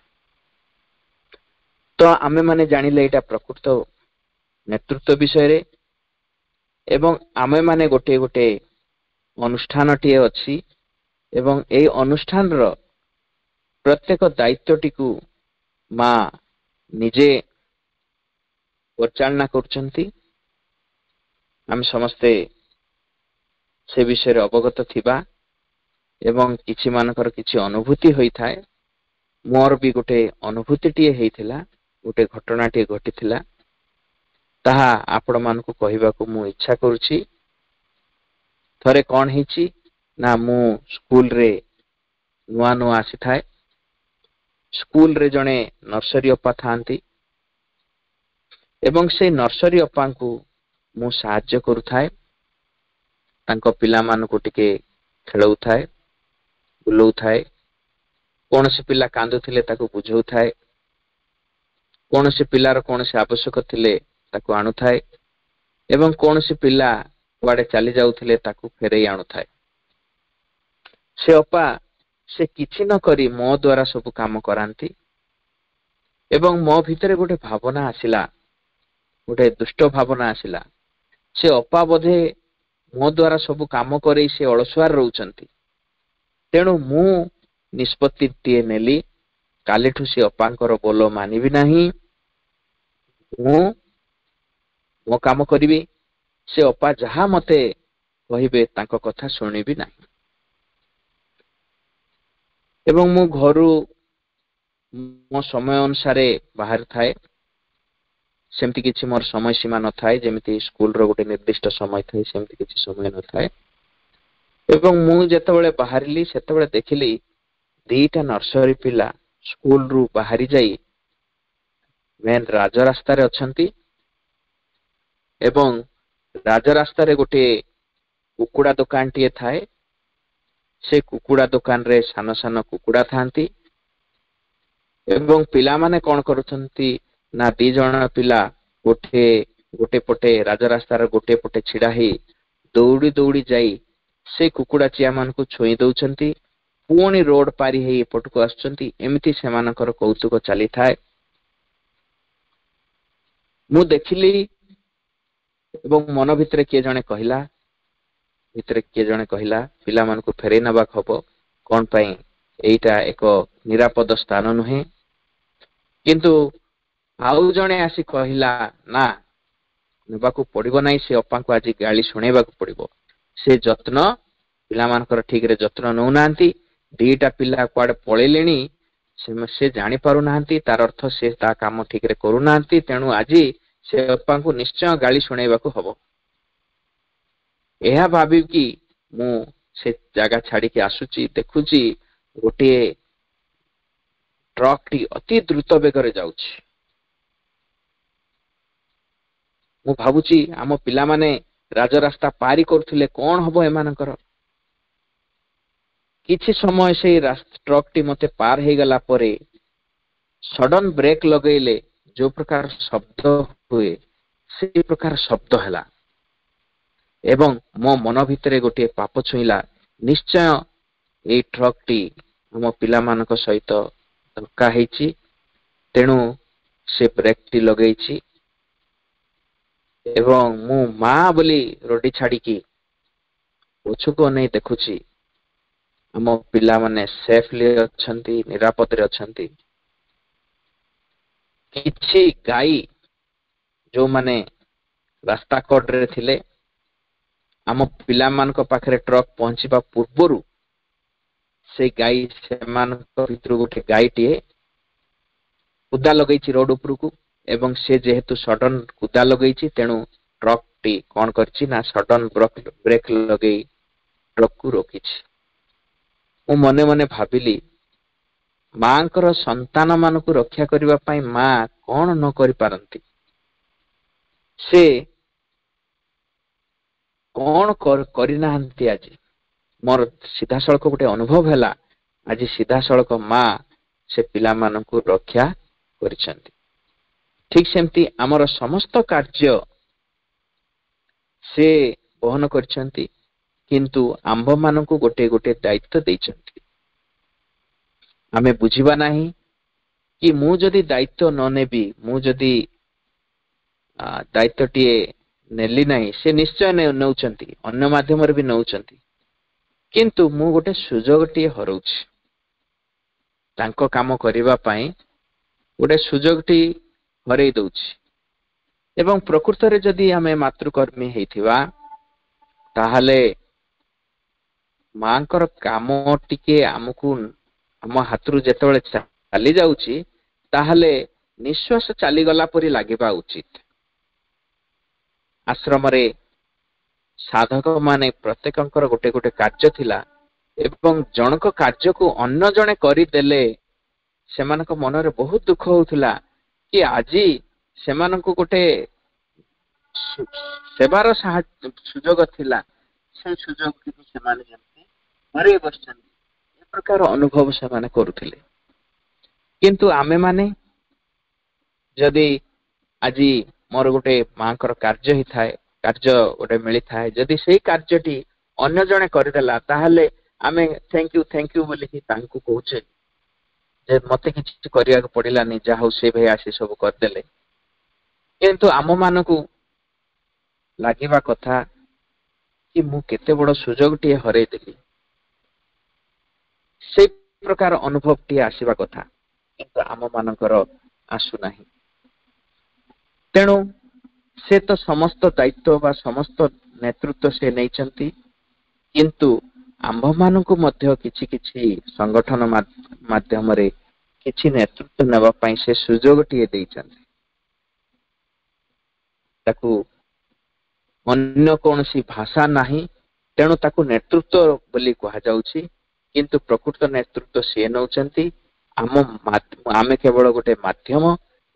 ତ ଆମେ ମାନେ ଜାଣିଲେ ଏଇଟା ପ୍ରକୃତ ନେତୃତ୍ୱ ବିଷୟରେ। ଏବଂ ଆମେ ମାନେ ଗୋଟିଏ ଗୋଟିଏ ଅନୁଷ୍ଠାନଟିଏ ଅଛି ଏବଂ ଏଇ ଅନୁଷ୍ଠାନର ପ୍ରତ୍ୟେକ ଦାୟିତ୍ୱଟିକୁ ମା ନିଜେ ପରିଚାଳନା କରୁଛନ୍ତି। ଆମେ ସମସ୍ତେ ସେ ବିଷୟରେ ଅବଗତ ଥିବା ଏବଂ କିଛି ମାନଙ୍କର କିଛି ଅନୁଭୂତି ହୋଇଥାଏ। ମୋର ବି ଗୋଟେ ଅନୁଭୂତିଟିଏ ହେଇଥିଲା, ଗୋଟେ ଘଟଣାଟିଏ ଘଟିଥିଲା, ତାହା ଆପଣମାନଙ୍କୁ କହିବାକୁ ମୁଁ ଇଚ୍ଛା କରୁଛି। ଥରେ କଣ ହେଇଛି ନା, ମୁଁ ସ୍କୁଲରେ ନୂଆ ନୂଆ ଆସିଥାଏ। ସ୍କୁଲରେ ଜଣେ ନର୍ସରୀ ଅପା ଥାନ୍ତି ଏବଂ ସେଇ ନର୍ସରୀ ଅପାଙ୍କୁ ମୁଁ ସାହାଯ୍ୟ କରୁଥାଏ। ତାଙ୍କ ପିଲାମାନଙ୍କୁ ଟିକେ ଖେଳଉଥାଏ, ବୁଲଉଥାଏ। କୌଣସି ପିଲା କାନ୍ଦୁଥିଲେ ତାକୁ ବୁଝଉଥାଏ, କୌଣସି ପିଲାର କୌଣସି ଆବଶ୍ୟକ ଥିଲେ ତାକୁ ଆଣୁଥାଏ ଏବଂ କୌଣସି ପିଲା କୁଆଡେ ଚାଲି ଯାଉଥିଲେ ତାକୁ ଫେରେଇ ଆଣୁଥାଏ। ସେ ଅପା ସେ କିଛି ନ କରି ମୋ ଦ୍ୱାରା ସବୁ କାମ କରାନ୍ତି ଏବଂ ମୋ ଭିତରେ ଗୋଟେ ଭାବନା ଆସିଲା, ଗୋଟେ ଦୁଷ୍ଟ ଭାବନା ଆସିଲା। ସେ ଅପା ବୋଧେ ମୋ ଦ୍ୱାରା ସବୁ କାମ କରେଇ ସେ ଅଳସୁଆରେ ରହୁଛନ୍ତି। ତେଣୁ ମୁଁ ନିଷ୍ପତ୍ତିଟିଏ ନେଲି, କାଲିଠୁ ସେ ଅପାଙ୍କର ବୋଲ ମାନିବି ନାହିଁ, ମୁଁ ମୋ କାମ କରିବି। ସେ ଅପା ଯାହା ମତେ କହିବେ ତାଙ୍କ କଥା ଶୁଣିବି ନାହିଁ। ଏବଂ ମୁଁ ଘରୁ ମୋ ସମୟ ଅନୁସାରେ ବାହାରିଥାଏ। ସେମିତି କିଛି ମୋର ସମୟ ସୀମା ନଥାଏ, ଯେମିତି ସ୍କୁଲର ଗୋଟେ ନିର୍ଦ୍ଦିଷ୍ଟ ସମୟ ଥାଏ, ସେମିତି କିଛି ସମୟ ନଥାଏ। ଏବଂ ମୁଁ ଯେତେବେଳେ ବାହାରିଲି ସେତେବେଳେ ଦେଖିଲି ଦିଟା ନର୍ସରୀ ପିଲା ସ୍କୁଲରୁ ବାହାରି ଯାଇ ମେନ୍ ରାଜରାସ୍ତାରେ ଅଛନ୍ତି ଏବଂ ରାଜରାସ୍ତାରେ ଗୋଟିଏ କୁକୁଡା ଦୋକାନଟିଏ ଥାଏ। ସେ କୁକୁଡା ଦୋକାନରେ ସାନ ସାନ କୁକୁଡା ଥାନ୍ତି ଏବଂ ପିଲାମାନେ କଣ କରୁଛନ୍ତି ନା, ଦି ଜଣ ପିଲା ଗୋଟେ ପଟେ ରାଜରାସ୍ତାର ଗୋଟେ ପଟେ ଛିଡା ହେଇ ଦୌଡ଼ି ଦୌଡ଼ି ଯାଇ ସେ କୁକୁଡା ଚିଆ ମାନଙ୍କୁ ଛୁଇଁ ଦଉଛନ୍ତି, ପୁଣି ରୋଡ ପାରି ହେଇ ଏପଟକୁ ଆସୁଛନ୍ତି। ଏମିତି ସେମାନଙ୍କର କୌତୁକ ଚାଲିଥାଏ। ମୁଁ ଦେଖିଲି ଏବଂ ମନ ଭିତରେ କିଏ ଜଣେ କହିଲା ପିଲାମାନଙ୍କୁ ଫେରେଇ ନେବାକୁ ହବ, କଣ ପାଇଁ? ଏଇଟା ଏକ ନିରାପଦ ସ୍ଥାନ ନୁହେଁ। କିନ୍ତୁ ଆଉ ଜଣେ ଆସି କହିଲା ନା ନେବାକୁ ପଡିବ ନାହିଁ, ସେ ଅପାଙ୍କୁ ଆଜି ଗାଳି ଶୁଣେଇବାକୁ ପଡିବ। ସେ ଯତ୍ନ ପିଲାମାନଙ୍କର ଠିକରେ ଯତ୍ନ ନେଉନାହାନ୍ତି, ଦିଟା ପିଲା କୁଆଡେ ପଳେଇଲେଣି, ସେ ଜାଣି ପାରୁନାହାନ୍ତି, ତାର ଅର୍ଥ ସେ ତା କାମ ଠିକରେ କରୁନାହାନ୍ତି, ତେଣୁ ଆଜି ସେ ଅପାଙ୍କୁ ନିଶ୍ଚୟ ଗାଳି ଶୁଣେଇବାକୁ ହବ। ଏହା ଭାବିକି ମୁଁ ସେ ଜାଗା ଛାଡିକି ଆସୁଛି, ଦେଖୁଛି ଗୋଟିଏ ଟ୍ରକଟି ଅତି ଦ୍ରୁତ ବେଗରେ ଯାଉଛି। ମୁଁ ଭାବୁଛି ଆମ ପିଲାମାନେ ରାଜରାସ୍ତା ପାରି କରୁଥିଲେ, କଣ ହବ ଏମାନଙ୍କର। କିଛି ସମୟ ସେଇ ଟ୍ରକଟି ମତେ ପାର ହେଇଗଲା ପରେ ସଡନ ବ୍ରେକ୍ ଲଗେଇଲେ ଯୋଉ ପ୍ରକାର ଶବ୍ଦ ହୁଏ ସେଇ ପ୍ରକାର ଶବ୍ଦ ହେଲା ଏବଂ ମୋ ମନ ଭିତରେ ଗୋଟିଏ ପାପ ଛୁଇଁଲା, ନିଶ୍ଚୟ ଏଇ ଟ୍ରକଟି ଆମ ପିଲାମାନଙ୍କ ସହିତ ଧକ୍କା ହେଇଛି, ତେଣୁ ସେ ବ୍ରେକଟି ଲଗେଇଛି ଏବଂ ମୁଁ ମା ବୋଲି ରଡି ଛାଡିକି ପଛକୁ ଅନେଇ ଦେଖୁଛି ଆମ ପିଲାମାନେ ସେଫଲି ଅଛନ୍ତି, ନିରାପଦରେ ଅଛନ୍ତି। କିଛି ଗାଈ ଯୋଉମାନେ ରାସ୍ତା କଡରେ ଥିଲେ, ଆମ ପିଲାମାନଙ୍କ ପାଖରେ ଟ୍ରକ ପହଞ୍ଚିବା ପୂର୍ବରୁ ସେ ଗାଈ, ସେମାନଙ୍କ ଭିତରୁ ଗୋଟେ ଗାଈଟିଏ କୁଦା ଲଗେଇଛି ରୋଡ ଉପରକୁ ଏବଂ ସେ ଯେହେତୁ ସଡନ କୁଦା ଲଗେଇଛି, ତେଣୁ ଟ୍ରକଟି କଣ କରିଛି ନା ସଡନ ବ୍ରେକ ଲଗେଇ ଟ୍ରକକୁ ରୋକିଛି। ମୁଁ ମନେ ମନେ ଭାବିଲି, ମାଙ୍କର ସନ୍ତାନ ମାନଙ୍କୁ ରକ୍ଷା କରିବା ପାଇଁ ମା କଣ ନ କରିପାରନ୍ତି। ସେ କଣ କରିନାହାନ୍ତି। ଆଜି ମୋର ସିଧାସଳଖ ଗୋଟେ ଅନୁଭବ ହେଲା, ଆଜି ସିଧାସଳଖ ମା ସେ ପିଲାମାନଙ୍କୁ ରକ୍ଷା କରିଛନ୍ତି। ଠିକ ସେମିତି ଆମର ସମସ୍ତ କାର୍ଯ୍ୟ ସେ ବହନ କରିଛନ୍ତି, କିନ୍ତୁ ଆମ୍ଭମାନଙ୍କୁ ଗୋଟେ ଗୋଟେ ଦାୟିତ୍ୱ ଦେଇଛନ୍ତି। ଆମେ ବୁଝିବା ନାହିଁ କି ମୁଁ ଯଦି ଦାୟିତ୍ୱ ନ ନେବି, ମୁଁ ଯଦି ଦାୟିତ୍ୱଟିଏ ନେଲି ନାହିଁ, ସେ ନିଶ୍ଚୟ ନେଉଛନ୍ତି, ଅନ୍ୟ ମାଧ୍ୟମରେ ବି ନେଉଛନ୍ତି, କିନ୍ତୁ ମୁଁ ଗୋଟେ ସୁଯୋଗଟିଏ ହରଉଛି ତାଙ୍କ କାମ କରିବା ପାଇଁ, ଗୋଟେ ସୁଯୋଗଟି ହରେଇ ଦଉଛି। ଏବଂ ପ୍ରକୃତରେ ଯଦି ଆମେ ମାତୃକର୍ମୀ ହେଇଥିବା, ତାହେଲେ ମାଙ୍କର କାମ ଟିକେ ଆମକୁ ଆମ ହାତରୁ ଯେତେବେଳେ ଚାଲି ଯାଉଛି, ତାହେଲେ ନିଶ୍ୱାସ ଚାଲିଗଲା ପରି ଲାଗିବା ଉଚିତ। ଆଶ୍ରମରେ ସାଧକ ମାନେ ପ୍ରତ୍ୟେକଙ୍କର ଗୋଟେ ଗୋଟେ କାର୍ଯ୍ୟ ଥିଲା ଏବଂ ଜଣଙ୍କ କାର୍ଯ୍ୟକୁ ଅନ୍ୟ ଜଣେ କରିଦେଲେ ସେମାନଙ୍କ ମନରେ ବହୁତ ଦୁଃଖ ହଉଥିଲା କି ଆଜି ସେମାନଙ୍କୁ ଗୋଟେ ସେବାର ସୁଯୋଗ ଥିଲା, ସେ ସୁଯୋଗଟିକୁ ସେମାନେ ଯେମିତି ହରେଇ ବସିଛନ୍ତି, ଏ ପ୍ରକାର ଅନୁଭବ ସେମାନେ କରୁଥିଲେ। କିନ୍ତୁ ଆମେମାନେ ଯଦି ଆଜି ମୋର ଗୋଟେ ମାଙ୍କର କାର୍ଯ୍ୟ ହେଇଥାଏ, କାର୍ଯ୍ୟ ଗୋଟେ ମିଳିଥାଏ, ଯଦି ସେଇ କାର୍ଯ୍ୟଟି ଅନ୍ୟ ଜଣେ କରିଦେଲା, ତାହେଲେ ଆମେ ଥ୍ୟାଙ୍କ ୟୁ ବୋଲିକି ତାଙ୍କୁ କହୁଛେ ଯେ ମତେ କିଛି କରିବାକୁ ପଡିଲାନି, ଯାହା ହଉ ସେ ଭାଇ ଆସି ସବୁ କରିଦେଲେ। କିନ୍ତୁ ଆମ ମାନଙ୍କୁ ଲାଗିବା କଥା କି ମୁଁ କେତେ ବଡ ସୁଯୋଗଟିଏ ହରେଇଦେଲି, ସେଇ ପ୍ରକାର ଅନୁଭବଟିଏ ଆସିବା କଥା, କିନ୍ତୁ ଆମ ମାନଙ୍କର ଆସୁନାହିଁ। ତେଣୁ ସେ ତ ସମସ୍ତ ଦାୟିତ୍ୱ ବା ସମସ୍ତ ନେତୃତ୍ୱ ସେ ନେଇଛନ୍ତି, କିନ୍ତୁ ଆମ୍ଭମାନଙ୍କୁ ମଧ୍ୟ କିଛି କିଛି ସଂଗଠନ ମାଧ୍ୟମରେ କିଛି ନେତୃତ୍ୱ ନେବା ପାଇଁ ସେ ସୁଯୋଗଟିଏ ଦେଇଛନ୍ତି। ତାକୁ ଅନ୍ୟ କୌଣସି ଭାଷା ନାହିଁ, ତେଣୁ ତାକୁ ନେତୃତ୍ୱ ବୋଲି କୁହାଯାଉଛି, କିନ୍ତୁ ପ୍ରକୃତ ନେତୃତ୍ୱ ସିଏ ନେଉଛନ୍ତି। ଆମେ କେବଳ ଗୋଟେ ମାଧ୍ୟମ,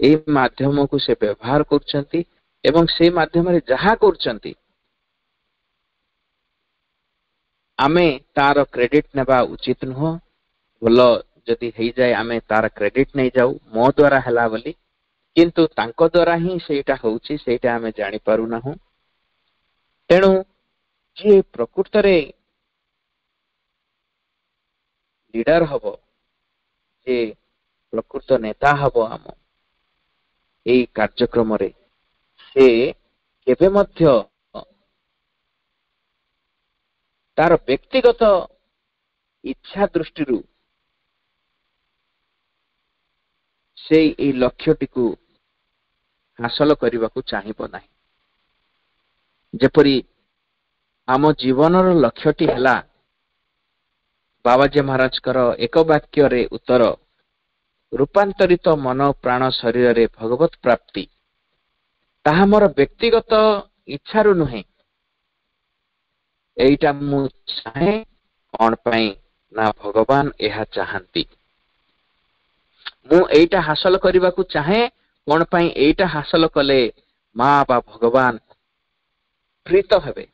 ଏଇ ମାଧ୍ୟମକୁ ସେ ବ୍ୟବହାର କରୁଛନ୍ତି ଏବଂ ସେଇ ମାଧ୍ୟମରେ ଯାହା କରୁଛନ୍ତି ଆମେ ତାର କ୍ରେଡିଟ ନେବା ଉଚିତ ନୁହଁ। ଭଲ ଯଦି ହେଇଯାଏ ଆମେ ତାର କ୍ରେଡିଟ ନେଇଯାଉ, ମୋ ଦ୍ଵାରା ହେଲା ବୋଲି, କିନ୍ତୁ ତାଙ୍କ ଦ୍ଵାରା ହିଁ ସେଇଟା ହଉଛି, ସେଇଟା ଆମେ ଜାଣିପାରୁନାହୁଁ। ତେଣୁ ଯିଏ ପ୍ରକୃତରେ ଲିଡର ହବ, ଯିଏ ପ୍ରକୃତ ନେତା ହବ ଆମ ଏଇ କାର୍ଯ୍ୟକ୍ରମରେ, ସେ କେବେ ମଧ୍ୟ ତାର ବ୍ୟକ୍ତିଗତ ଇଚ୍ଛା ଦୃଷ୍ଟିରୁ से एई लक्ष्यटीकू हासिल करने चाहिए ना। जपरी आम जीवनर लक्ष्यटी है बाबाजी महाराज कर एक वाक्य रे उत्तर रूपांतरित मन प्राण शरीर रे भगवत प्राप्ति ताहा मोर व्यक्तिगत इच्छारू नुहे। एइटा मु चाहे कौन पाई ना भगवान यह चाहती। मु एइटा हासिल करने को चाहे कौन पाई एइटा हासिल कले माँ बा भगवान प्रीत हेबे।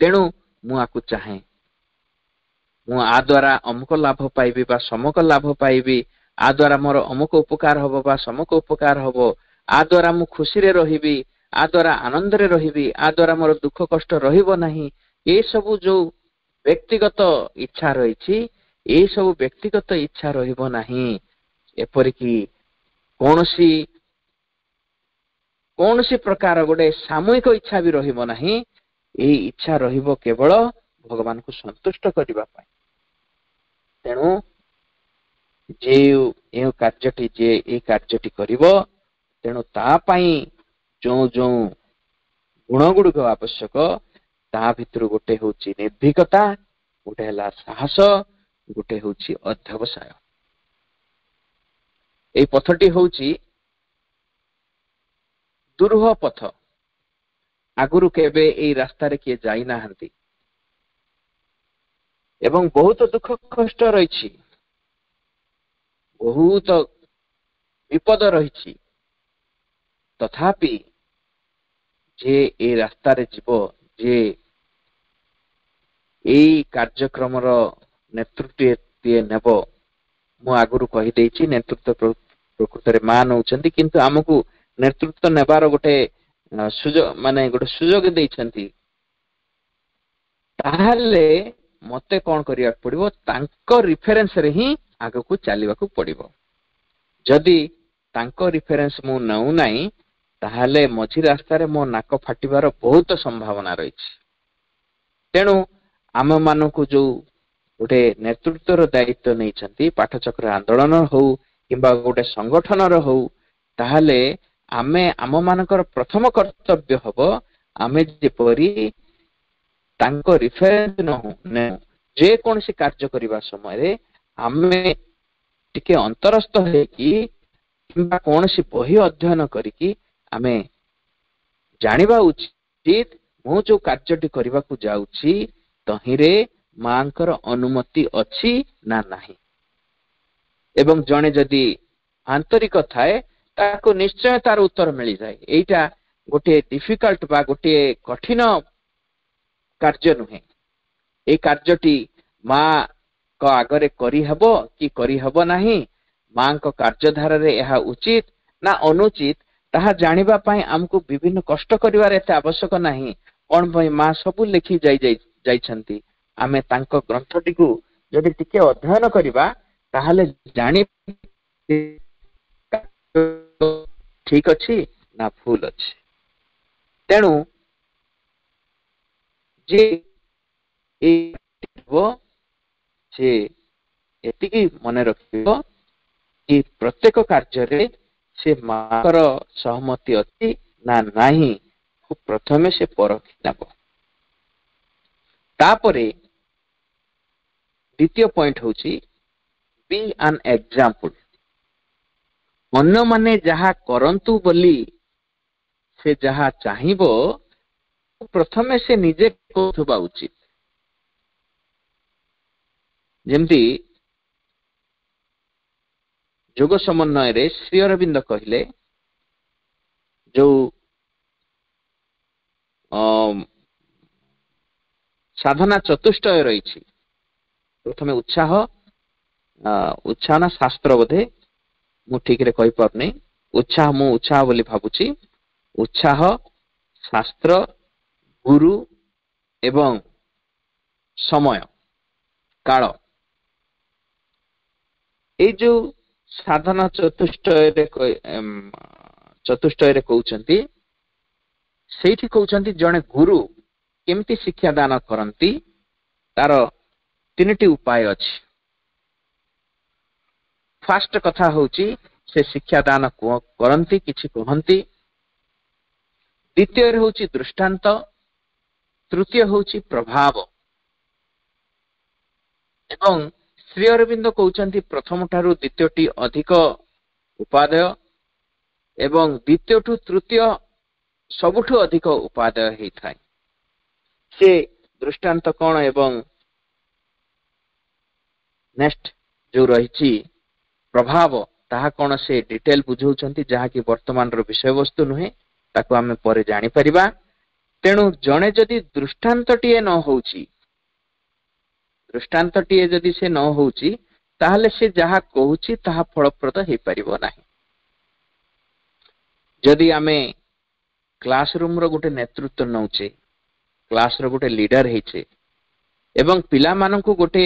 तेणु मु आकु चाहे मु आ द्वारा अमुक लाभ पाइबी बा समक लाभ पाइबी, आ द्वारा मोर अमुक उपकार हबो बा समक उपकार हबो, आ द्वारा मु खुशी रे रहिबी, आ द्वारा आनंद रे रहिबी, आ द्वारा मोर दुख कष्ट रहिबो नाही। ए सब जो व्यक्तिगत इच्छा रही ए सब व्यक्तिगत इच्छा रहिबो नाही। एपरिकी कौनसी प्रकार गोटे सामूहिक इच्छा भी रहिबो नाही। ए इच्छा रहिबो केवल भगवान को संतुष्ट करबा पाई। तेणु जे ए कार्यटी जे ए कार्यटी करिवो तेणु ता पाई जो जो गुण गुड़िक आवश्यक ता भितर गोटे होची निर्भीकता, गोटे हला साहस, गोटे होची अध्यवसाय। ए पथटी होची दुर्ह पथ। आगुरु केबे ए रास्ता रे किए जाई नाहंती एवं बहुत दुख कष्ट रही, बहुत विपद रही। तथापि जे ए रास्ता रे जीवो, जे ए कार्यक्रम नेतृत्व नेब, मु आगुरु कहि देछि नेतृत्व प्रकृत रे मान होचंती, किंतु हमकु नेतृत्व नेबार गोटे सुजोग माने गोटे सुजोग देइछंती। ताहले मते कौन करिया पड़िबो, तांको रिफरेंस रे ही आगो को चलीबा को पड़िबो। जदि तांको रिफरेंस मु नउ नाही ताहले मझी रास्ता रे मो नाक फाटिबार बहुत संभावना रही। तेणु आम मानकु जो गोटे नेतृत्वर दायित्व नहीं छंती, पाठचक्र आंदोलन हो किंबा गोटे संगठन रो हो, ताहले आमे आम मानकर प्रथम कर्तव्य हबो आमे जेपरी तांको रिफरेंस न जे कौन सी कार्य करबा समय रे आमे टिके अंतरस्थ है कि किंबा कौन सी बही अध्ययन करिकी आमे जानिबा उचित मु जो कार्यटी करबा को जाउची तहिरे मांकर अनुमति अछि ना नाही। एवं जने जदि आंतरिक थाए ताको निश्चय तार उत्तर मिल जाए। एटा गोटे डिफिकल्ट बा गोटे कठिन कार्य नुहे। ए कार्यटी माँ को आगरे करी हबो कि करी हबो नाही, माँ को कार्यधारा रे यह उचित ना अनुचित ताहा जानिबा पाई हमको विभिन्न कष्ट करिवार एते आवश्यक नाही। कोन भाई माँ सबु लिखि जाइछंती, आमे तांको ग्रंथटी को जदि टिके अध्ययन करिबा ताहाले जानि ठीक अछि ना भूल अछि। तेणु जे से एतिकी मन रखिबो कि प्रत्येक कार्य रे से माकर सहमति अछि ना नाही प्रथमे से परखि नब। तापरे द्वितीय पॉइंट होची बी एन एग्जांपल। अन्य माने जहा करंतु बोली से जहा चाहिबो प्रथमे से निजे कोथबा उचित। जेमती जोग समन्वय रे श्री अरविंद कहले जो साधना चतुष्टय रही। प्रथमे उत्साह ना शास्त्र बोधे मु ठीक रे कहि पारनै। उत्साह बोली भाबुची। उत्साह, शास्त्र, गुरु एवं समय काल, ए जो साधना चतुष्टय रे कहउचंती सेठी कहउचंती जने गुरु केमती शिक्षा दान करंती तार तीनटी उपाय अछि। फास्ट कथा होची से शिक्षा दान करंती किछि कहंती। द्वितीय होची दृष्टांत, तृतीय होची प्रभाव। एवं श्री अरविंद कहउचंती प्रथम ठारू द्वितीयटी अधिक उपादेय एवं द्वितीयठू तृतीय सबुठू अधिक उपादेय हेई थाए। से दृष्टांत कौन एवं नेक्स्ट जो रही प्रभाव ताहा कौन से डिटेल बुझाउछंती, जहा कि वर्तमान रो विषय वस्तु नुहे, ताको आमे परे जानि परिबा। तेणु जणे जदि दृष्टांतटीए न होउची, दृष्टांतटीए जदि से न होउची, ताहले से जहा कहूची ताहा फलप्रद हेई परिबो नाही। जदि आमे क्लासरूम रो गोटे नेतृत्व नौचे, क्लास रो गोटे लीडर हेचे एवं पिला मानकु गोटे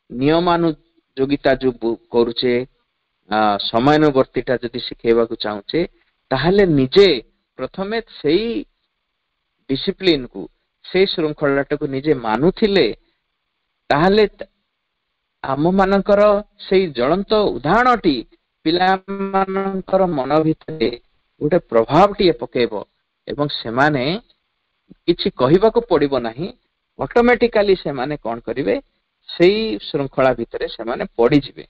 नियमानुयोगिता जो करूचे, समयानुवर्तीटा जदि शिखेबा को चाहूचे, ताहले निजे प्रथमे सेई डिसिप्लिन को, से श्रृंखलाटा को निजे मानुथिले, ताहले आम मानकर सेई ज्वलंत उदाहरणटी पिला मानकर मन भितरे गोटे प्रभावटी पकेबो एवं सेमाने किछि कहिबाको पड़िबो नाही। ऑटोमेटिकली सेमाने कोन करिवे, सेई श्रृंखला भितरे सेमाने पड़ी जिवे।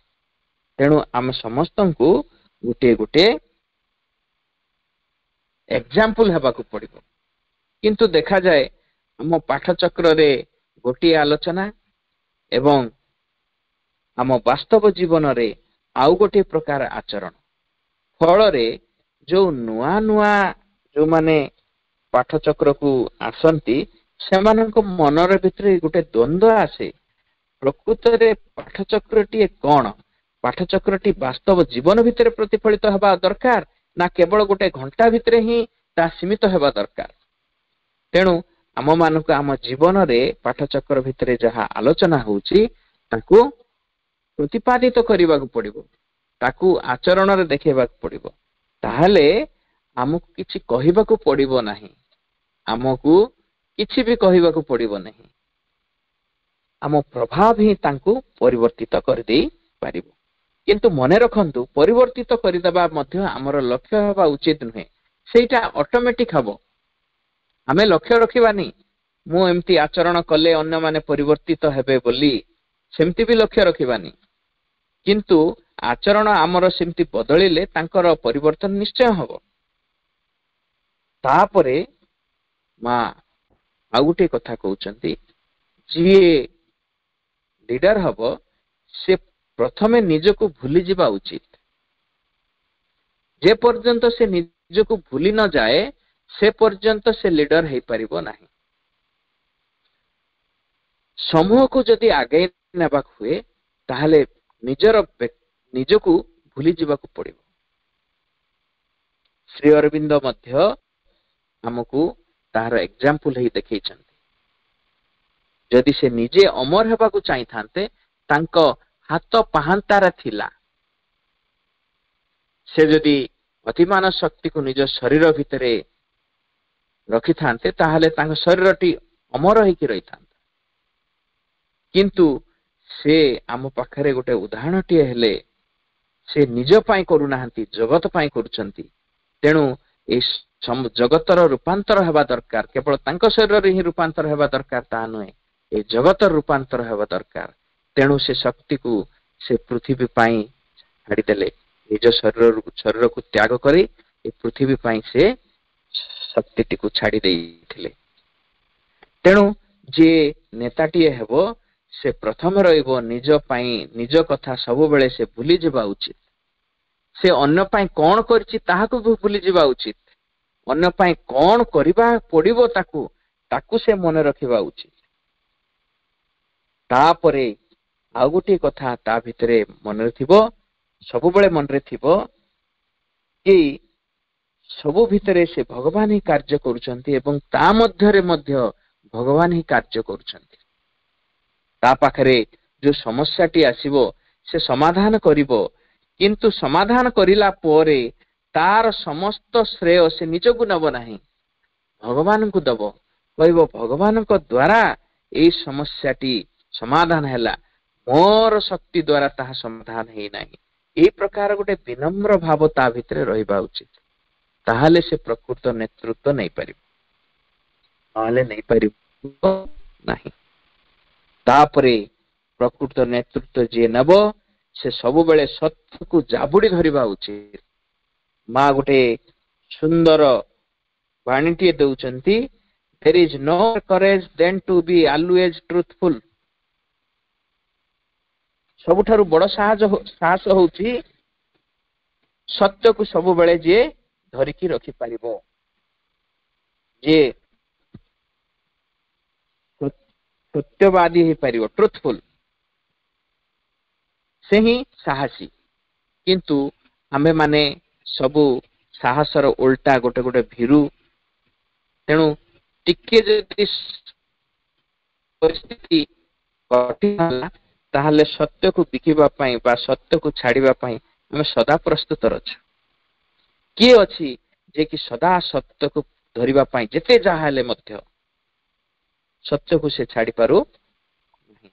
तेणु आम समस्तंकु गोटे गोटे एग्जांपल हेबाको पड़िबो। किंतु देखा जाए आम पाठचक्र रे गोटे आलोचना एवं आम वास्तव जीवन रे आउ गोटे प्रकार आचरण, फल रे जो नुआ नुआ जो माने पाठचक्र को आसंती, सेमानक मनर भितरे गोटे द्वंद्व आसे। प्रकृत रे पाठचक्रटी कौन, पाठचक्रटी वास्तव जीवन भितरे प्रतिफलित हेबा दरकार ना केवल गोटे घंटा भितरे ही ता सीमित हेबा दरकार। तेणु आम मानक आम जीवन रे पाठचक्र भितरे जहा आलोचना होउची ताकू प्रतिपादित करबाक पड़िबो, ताकू आचरण रे देखेबाक पड़िबो। ताहले आमको किछि कहिबाकू पड़िबो नाही, आमको किछि भी कहिबाकू पड़िबो नाही। आम प्रभाव ही तांकू परिवर्तित कर देई पारिबो। किंतु मने रखंतु, परिवर्तित करदेबा मध्य आमर लक्ष्य हेबा उचित नुहे, सेटा ऑटोमेटिक हबो। आमे लक्ष्य रखिबानी मु एमती आचरण कले अन्य माने परिवर्तित हेबे बोली, सेमती भी लक्ष्य रखिबानी। किंतु आचरण आमर सेमती बदलिले तांकर परिवर्तन निश्चय हबो। तापरे मां आउ गोटे कथा कहउचंती, जे लीडर हबो से प्रथमे निजको भूली जिबा उचित। जे पर्यंत से निजको भूली न जाए, से पर्यंत से लीडर हेई परिबो नाही। समूह को जदि आगे नेबाक हुए, ताहले निजको भूली जिबाकू पड़िबो। श्री अरविंद मध्य हमकू तार एग्जांपल ही देखैछंती। जदि से निजे अमर हेबाकू चाहि थांते, तांको हाथ पाहांतार थिला, से जदि अतिमान शक्ति को निज शरीर भितरे रखि थांते, ताहले तांको शरीरटी अमर होइकि रहि थांता। किंतु से आम पाखरे गोटे उदाहरणटी हेले, से निज पाई करू नाहंती, जगत पाई करूछंती। तेणु ए जगतर रूपांतर हेबा दरकार, केवल तांको शरीर ही रूपांतर हेबा दरकार ता नुहे, ए जगतर रूपांतर हेबा दरकार। तेणु से शक्ति को से पृथ्वी पाई छाड़ी देले, निज शरीर को त्याग करी ए पृथ्वी पाई से शक्तिटी को छाड़ी देइथिले। तेणु जे नेताटी हेबो, से प्रथम रहिबो निज पाई, निज कथा सब बेले से भूली जिबा उचित। से अन्य पाई कोन करछि ताहाको भी भूली जिबा उचित। अन्य पाई कोन करिबा पड़िबो ताकू से मन रखिबा उचित। तापरे आउ गोटे कथा ता भितरे मन थिबो, सब बेले मन रे थिबो कि सब भितरे से भगवान ही कार्य करूछंती एवं ता मध्यरे मध्य भगवान ही कार्य करूछंती। ता पाखरे जो समस्याटी आसीबो से समाधान करिबो, किंतु समाधान करिला पोरे तार समस्त श्रेय से निजको नब नाही, भगवान को दबो। कहबो भगवान को द्वारा ए समस्याटी समाधान हैला, मोर शक्ति द्वारा ताहा समाधान हेई नाही। এই ପ୍ରକାର ଗୋଟେ ବିନମ୍ର ଭାବ ତା ଭିତରେ ରହିବା ଉଚିତ, ତାହେଲେ ସେ ପ୍ରକୃତ ନେତୃତ୍ୱ ନେଇପାରିବ, ନହେଲେ ନେଇପାରିବ ନାହିଁ। ତାପରେ ପ୍ରକୃତ ନେତୃତ୍ୱ ଯିଏ ନେବ ସେ ସବୁବେଳେ ସତ୍ୟକୁ ଜାବୁଡି ଧରିବା ଉଚିତ। ମା ଗୋଟେ ସୁନ୍ଦର ବାଣୀଟିଏ ଦଉଛନ୍ତି, there is no courage than to be always truthful। ସବୁଠାରୁ ବଡ ସାହସ ହଉଛି ସତ୍ୟକୁ ସବୁବେଳେ ଯିଏ ଧରିକି ରଖିପାରିବ, ଯିଏ ସତ୍ୟବାଦୀ ହେଇପାରିବ, ଟ୍ରୁଥଫୁଲ, ସେ ହିଁ ସାହସୀ। କିନ୍ତୁ ଆମେ ମାନେ ସବୁ ସାହସର ଓଲଟା ଗୋଟେ ଗୋଟେ ଭୀରୁ। ତେଣୁ ଟିକେ ଯଦି ପରିସ୍ଥିତି କଠିନ ହେଲା ତାହେଲେ ସତ୍ୟକୁ ବିକିବା ପାଇଁ ବା ସତ୍ୟକୁ ଛାଡିବା ପାଇଁ ଆମେ ସଦା ପ୍ରସ୍ତୁତ ଅଛୁ। କିଏ ଅଛି ଯେ କି ସଦା ସତ୍ୟକୁ ଧରିବା ପାଇଁ ଯେତେ ଯାହା ହେଲେ ମଧ୍ୟ ସତ୍ୟକୁ ସେ ଛାଡିପାରୁ ନାହିଁ।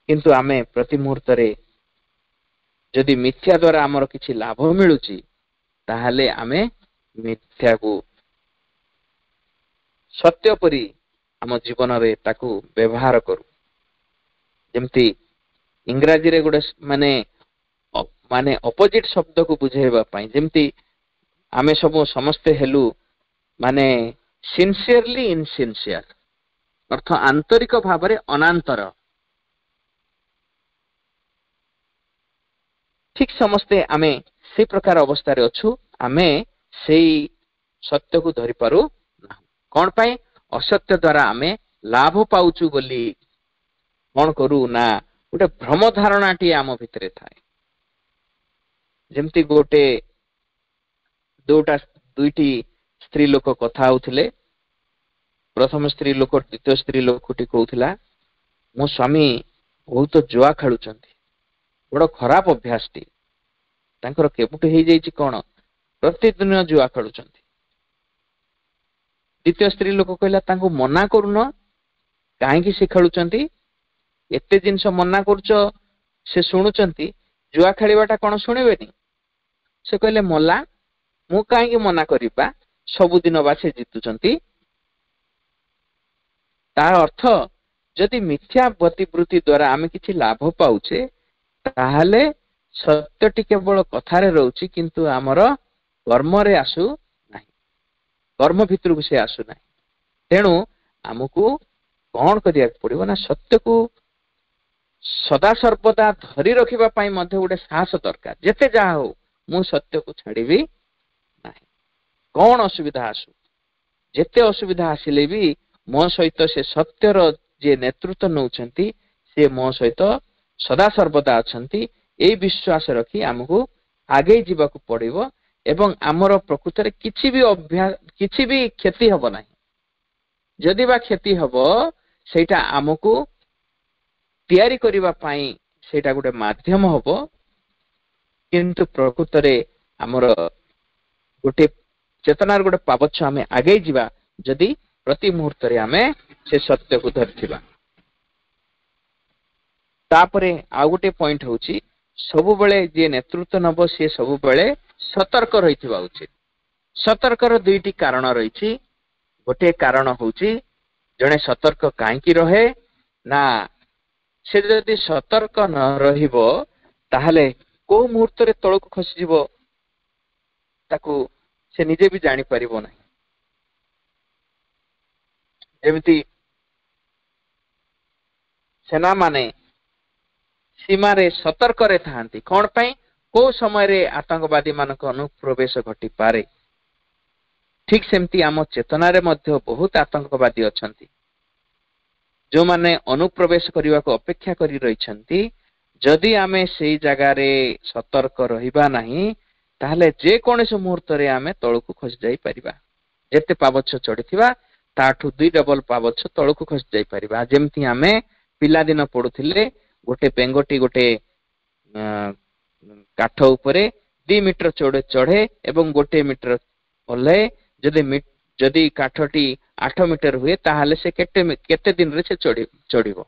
କିନ୍ତୁ ଆମେ ପ୍ରତି ମୁହୂର୍ତ୍ତରେ ଯଦି ମିଥ୍ୟା ଦ୍ୱାରା ଆମର କିଛି ଲାଭ ମିଳୁଛି ତାହେଲେ ଆମେ ମିଥ୍ୟାକୁ ସତ୍ୟ ପରି ଆମ ଜୀବନରେ ତାକୁ ବ୍ୟବହାର କରୁ। ଯେମିତି ଇଂରାଜୀରେ ଗୋଟେ ମାନେ ଅପୋଜିଟ ଶବ୍ଦକୁ ବୁଝେଇବା ପାଇଁ, ଯେମିତି ଆମେ ସବୁ ସମସ୍ତେ ହେଲୁ ମାନେ ସିନସିୟରଲି ଇନସିନସିୟର, ଅର୍ଥ ଆନ୍ତରିକ ଭାବରେ ଅନାନ୍ତର। ଠିକ ସମସ୍ତେ ଆମେ ସେଇ ପ୍ରକାର ଅବସ୍ଥାରେ ଅଛୁ, ଆମେ ସେଇ ସତ୍ୟକୁ ଧରିପାରୁ ନାହୁଁ। କଣ ପାଇଁ? ଅସତ୍ୟ ଦ୍ୱାରା ଆମେ ଲାଭ ପାଉଛୁ ବୋଲି କଣ କରୁ ନା ଗୋଟେ ଭ୍ରମ ଧାରଣାଟିଏ ଆମ ଭିତରେ ଥାଏ। ଯେମିତି ଦୁଇଟି ସ୍ତ୍ରୀ ଲୋକ କଥା ହଉଥିଲେ। ପ୍ରଥମ ସ୍ତ୍ରୀ ଲୋକ ଦ୍ୱିତୀୟ ସ୍ତ୍ରୀ ଲୋକଟି କହୁଥିଲା, ମୋ ସ୍ୱାମୀ ବହୁତ ଜୁଆ ଖେଳୁଛନ୍ତି, ବଡ ଖରାପ ଅଭ୍ୟାସଟି ତାଙ୍କର କେବେଠୁ ହେଇଯାଇଛି, କଣ ପ୍ରତିଦିନ ଜୁଆ ଖେଳୁଛନ୍ତି। ଦ୍ୱିତୀୟ ସ୍ତ୍ରୀ ଲୋକ କହିଲା, ତାଙ୍କୁ ମନା କରୁନ, କାହିଁକି ସେ ଖେଳୁଛନ୍ତି? ଏତେ ଜିନିଷ ମନା କରୁଛ, ସେ ଶୁଣୁଛନ୍ତି, ଜୁଆ ଖେଳିବାଟା କଣ ଶୁଣିବେନି? ସେ କହିଲେ, ମଲା, ମୁଁ କାହିଁକି ମନା କରିବା, ସବୁଦିନ ବା ସେ ଜିତୁଛନ୍ତି। ତାର ଅର୍ଥ ଯଦି ମିଥ୍ୟା ପ୍ରତିବୃତ୍ତି ଦ୍ୱାରା ଆମେ କିଛି ଲାଭ ପାଉଛେ ତାହେଲେ ସତ୍ୟଟି କେବଳ କଥାରେ ରହୁଛି, କିନ୍ତୁ ଆମର କର୍ମରେ ଆସୁ ନାହିଁ, କର୍ମ ଭିତରକୁ ସେ ଆସୁନାହିଁ। ତେଣୁ ଆମକୁ କଣ କରିବାକୁ ପଡିବ ନା ସତ୍ୟକୁ ସଦାସର୍ବଦା ଧରି ରଖିବା ପାଇଁ ମଧ୍ୟ ଗୋଟେ ସାହସ ଦରକାର। ଯେତେ ଯାହା ହଉ ମୁଁ ସତ୍ୟକୁ ଛାଡିବି ନାହିଁ, କଣ ଅସୁବିଧା ଆସୁ, ଯେତେ ଅସୁବିଧା ଆସିଲେ ବି ମୋ ସହିତ ସେ ସତ୍ୟର ଯିଏ ନେତୃତ୍ୱ ନେଉଛନ୍ତି ସେ ମୋ ସହିତ ସଦାସର୍ବଦା ଅଛନ୍ତି। ଏଇ ବିଶ୍ୱାସ ରଖି ଆମକୁ ଆଗେଇ ଯିବାକୁ ପଡିବ ଏବଂ ଆମର ପ୍ରକୃତରେ କିଛି ବି କ୍ଷତି ହବ ନାହିଁ। ଯଦି ବା କ୍ଷତି ହବ ସେଇଟା ଆମକୁ ତିଆରି କରିବା ପାଇଁ ସେଇଟା ଗୋଟେ ମାଧ୍ୟମ ହବ, କିନ୍ତୁ ପ୍ରକୃତରେ ଆମର ଗୋଟେ ଚେତନାର ଗୋଟେ ପାବଚ୍ଛ ଆମେ ଆଗେଇ ଯିବା ଯଦି ପ୍ରତି ମୁହୂର୍ତ୍ତରେ ଆମେ ସେ ସତ୍ୟକୁ ଧରିଥିବା। ତାପରେ ଆଉ ଗୋଟେ ପଏଣ୍ଟ ହଉଛି, ସବୁବେଳେ ଯିଏ ନେତୃତ୍ୱ ନେବ ସିଏ ସବୁବେଳେ ସତର୍କ ରହିଥିବା ଉଚିତ। ସତର୍କର ଦୁଇଟି କାରଣ ରହିଛି। ଗୋଟିଏ କାରଣ ହଉଛି ଜଣେ ସତର୍କ କାହିଁକି ରହେ ନା ସେ ଯଦି ସତର୍କ ନ ରହିବ ତାହେଲେ କୋଉ ମୁହୂର୍ତ୍ତରେ ତଳକୁ ଖସିଯିବ ତାକୁ ସେ ନିଜେ ବି ଜାଣିପାରିବ ନାହିଁ। ଯେମିତି ସେନାମାନେ ସୀମାରେ ସତର୍କରେ ଥାନ୍ତି, କଣ ପାଇଁ? କୋଉ ସମୟରେ ଆତଙ୍କବାଦୀ ମାନଙ୍କ ଅନୁପ୍ରବେଶ ଘଟିପାରେ। ଠିକ ସେମିତି ଆମ ଚେତନାରେ ମଧ୍ୟ ବହୁତ ଆତଙ୍କବାଦୀ ଅଛନ୍ତି, ଯୋଉମାନେ ଅନୁପ୍ରବେଶ କରିବାକୁ ଅପେକ୍ଷା କରି ରହିଛନ୍ତି। ଯଦି ଆମେ ସେଇ ଜାଗାରେ ସତର୍କ ରହିବା ନାହିଁ ତାହେଲେ ଯେକୌଣସି ମୁହୂର୍ତ୍ତରେ ଆମେ ତଳକୁ ଖସି ଯାଇପାରିବା। ଯେତେ ପାବଚ୍ଛ ଚଢିଥିବା ତାଠୁ 2 ଡବଲ ପାବଚ୍ଛ ତଳକୁ ଖସି ଯାଇପାରିବା। ଯେମିତି ଆମେ ପିଲାଦିନ ପଢୁଥିଲେ, ଗୋଟେ ବେଙ୍ଗଟି ଗୋଟେ କାଠ ଉପରେ 2 ମିଟର ଚଢେ ଏବଂ 1 ମିଟର ଓହ୍ଲାଏ। ଯଦି କାଠଟି 8 ମିଟର ହୁଏ ତାହେଲେ ସେ କେତେ ଦିନରେ ସେ ଚଢିବ।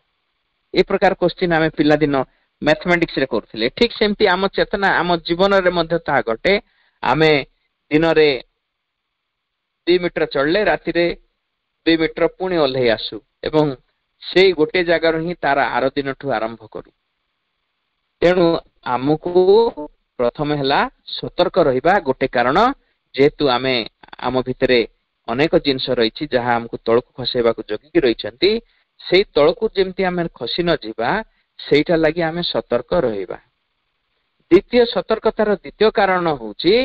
ଏ ପ୍ରକାର କୋଶ୍ଚିନ୍ ଆମେ ପିଲାଦିନ मैथमेटिक्स रे करथिले ठीक सेमती आम चेतना आम जीवन रे मध्य ता गटे आमे दिन रे 2 मीटर चढ़ले राति रे 2 मीटर पुणी ओल्हे आसु एवं सेई गोटे जगार ही तार आर दिन ठू आरंभ करू तेणु आमको प्रथम हैला सतर्क रहिबा गोटे कारण जेतु आमे आम भितरे अनेक जिनस रही जहाँ आमको तलकू खसेबा को जगिकी रही से तलकू जेमती आमे खसी न जीवा सेटा लगी आमे सतर्क रहिबा द्वितीय सतर्कतार द्वितीय कारण होची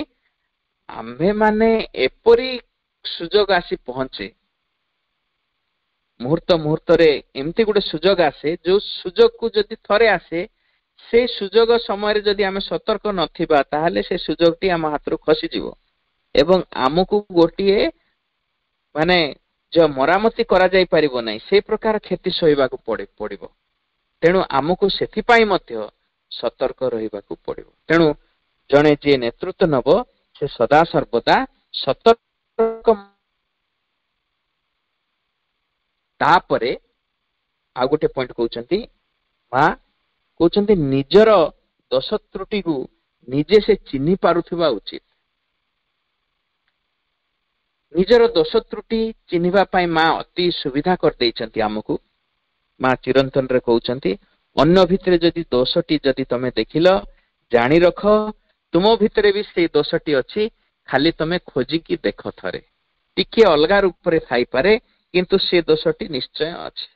आम्भे माने एपरी सुजोग आसी पहुंचे मुहूर्त मुहूर्त रे एमती गोटे सुजोग आसे जो सुजोग को जदि थरे आसे से सुजोग समय जदि आमे सतर्क नथिबा ताहले से सुजोग टी आम हाथ खसी जीवो एवं आमको गोटिए माने जो मरामती करा जाई परिबो नै से प्रकार क्षति सहिबा को पड़िबो तेणु आमको सेथिपाई मध्य सतर्क रहिबाकू पड़िबो तेणु जणे जे नेतृत्व नबो से सदा सर्वदा सतर्क तापरे आ गोटे पॉइंट कहउचंती मा कहउचंती निजर दोष त्रुटि को निजे से चिन्हि पारुथिबा उचित निजर दोष त्रुटि चिन्हिबा पाई माँ अति सुविधा कर देइचंती आमको माँ चिरंतन रे कहउचंती अन्य भितरे जदि दोषटी जदि तमे देखिल जानी रख तुम भितरे भी से दोषटी अछि खाली तमे खोजी की देख थरे टिके अलगा रूप रे थाई पारे किंतु से दोषटी निश्चय अछि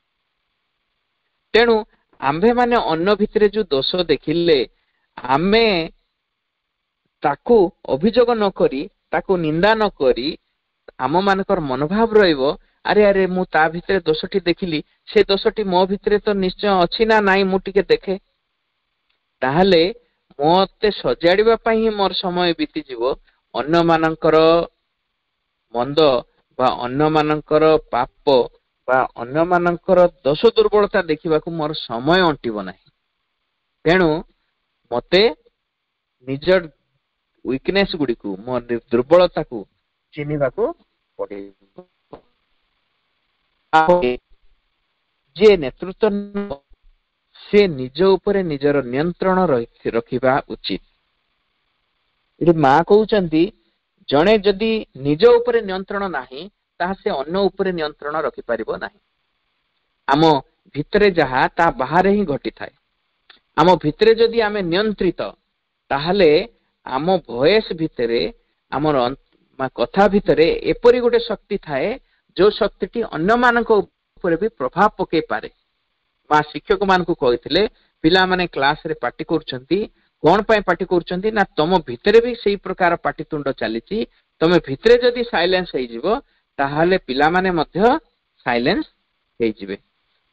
तेणु आम्भे माने अन्य भितरे जो दोष देखिले आमे ताकू अभियोग न करी ताकू निंदा न करी आम मानकर मनोभाव रहिबो अरे अरे मु ता भितरे दोषटी देखिली से दोषटी मो भितरे तो निश्चय अछि ना नाई मु टिके देखे ताहले मोते सजाड़िबा पई ही मोर समय बीती जीवो अन्य मानकर मंद बा अन्य मानकर पाप बा अन्य मानकर दोष दुर्बलता देखिबा को मोर समय अंटिबो नाही तेणु मते निजर वीकनेस गुडी को मोर दुर्बलता को चिन्हिबा को पड़िबो जे नेतृत्व से निज उपरे निजर नियंत्रण रखिबा उचित ये माँ कहउचंती जणे जदि निज उपरे नियंत्रण नाही ता से अन्य उपरे नियंत्रण रखि परिबो नाही आम भितरे जहा ता बाहर ही घटी थाए आम भितरे जदि आमे नियंत्रित ताहले आम वॉइस भितरे आमर कथा भितरे एपरी गोटे शक्ति थाए जो शक्ति अन्य मानक ऊपर भी प्रभाव पकई पारे माँ शिक्षक मान को कहते पिला माने क्लास रे पार्टी करछंती कौन पाए पार्टी करछंती ना तुम भितरे भी सही प्रकार पार्टीतुंड चली तमे भितरे जदि साइलेंस हो जिवो ताहाले पिला माने मध्य साइलेंस हो जिवे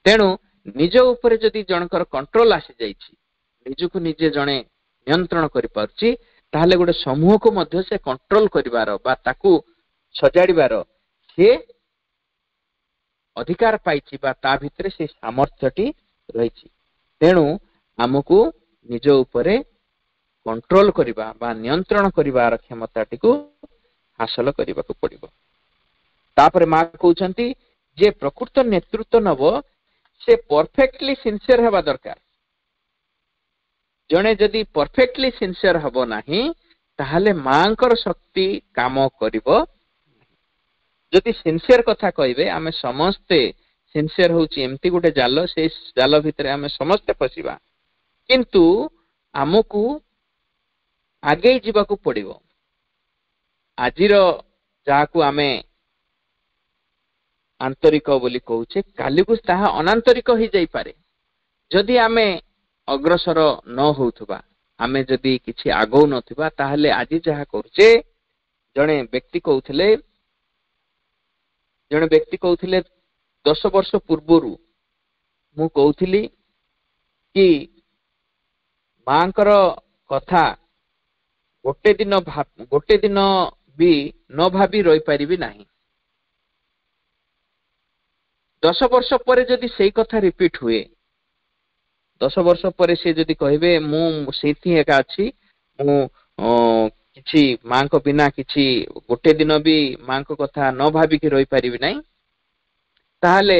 तेणु निज ऊपर जदि जनकर कंट्रोल आसी जाइछि निजको निजे जणे नियंत्रण करि पारछि ताहाले गोटे समूह को मध्य से कंट्रोल करिवार बा ताकू सजाड़िबार से अधिकार पाइछि बा ता भितरे से सामर्थ्यटी रहिछि तेणु आमको निज उपरे कंट्रोल करिबा बा नियंत्रण करिवार क्षमताटी को हासिल करिबा को पड़िबो तापर मां कहउछंती जे प्रकृत नेतृत्व नबो से परफेक्टली सिंसियर हेबा दरकार जणे जदि परफेक्टली सिंसियर हबो नाही ताहाले मांकर शक्ति काम करिबो जदि सिंसियर कथा कहबे आमे समस्ते सिंसियर होची एमती गोटे जाल से जाल भितरे आमे समस्ते फसिबा किंतु आमको आगे जीवाकू पड़िबो आजिर जाहाकू आमे आंतरिक बोली कहूचे काली को ताहा अनांतरिक ही जाई पारे जदि आमे अग्रसर न होउथबा आमे जदि किछि आगौ नथिबा ताहले आजि जहा करचे जणे व्यक्ति कहउथिले 10 वर्ष पूर्वरु मु कहउथिली कि मांकर कथा गोटे दिन भी न भाबी रही पारिबी नाही 10 वर्ष पर जदि सेई कथा रिपीट हुए 10 वर्ष पर से जदि कहबे मु सेठी एका अछि मु किछि मां को बिना किछि गोटे दिन भी मां को कथा न भाबी कि रही पारिबी नाही ताहले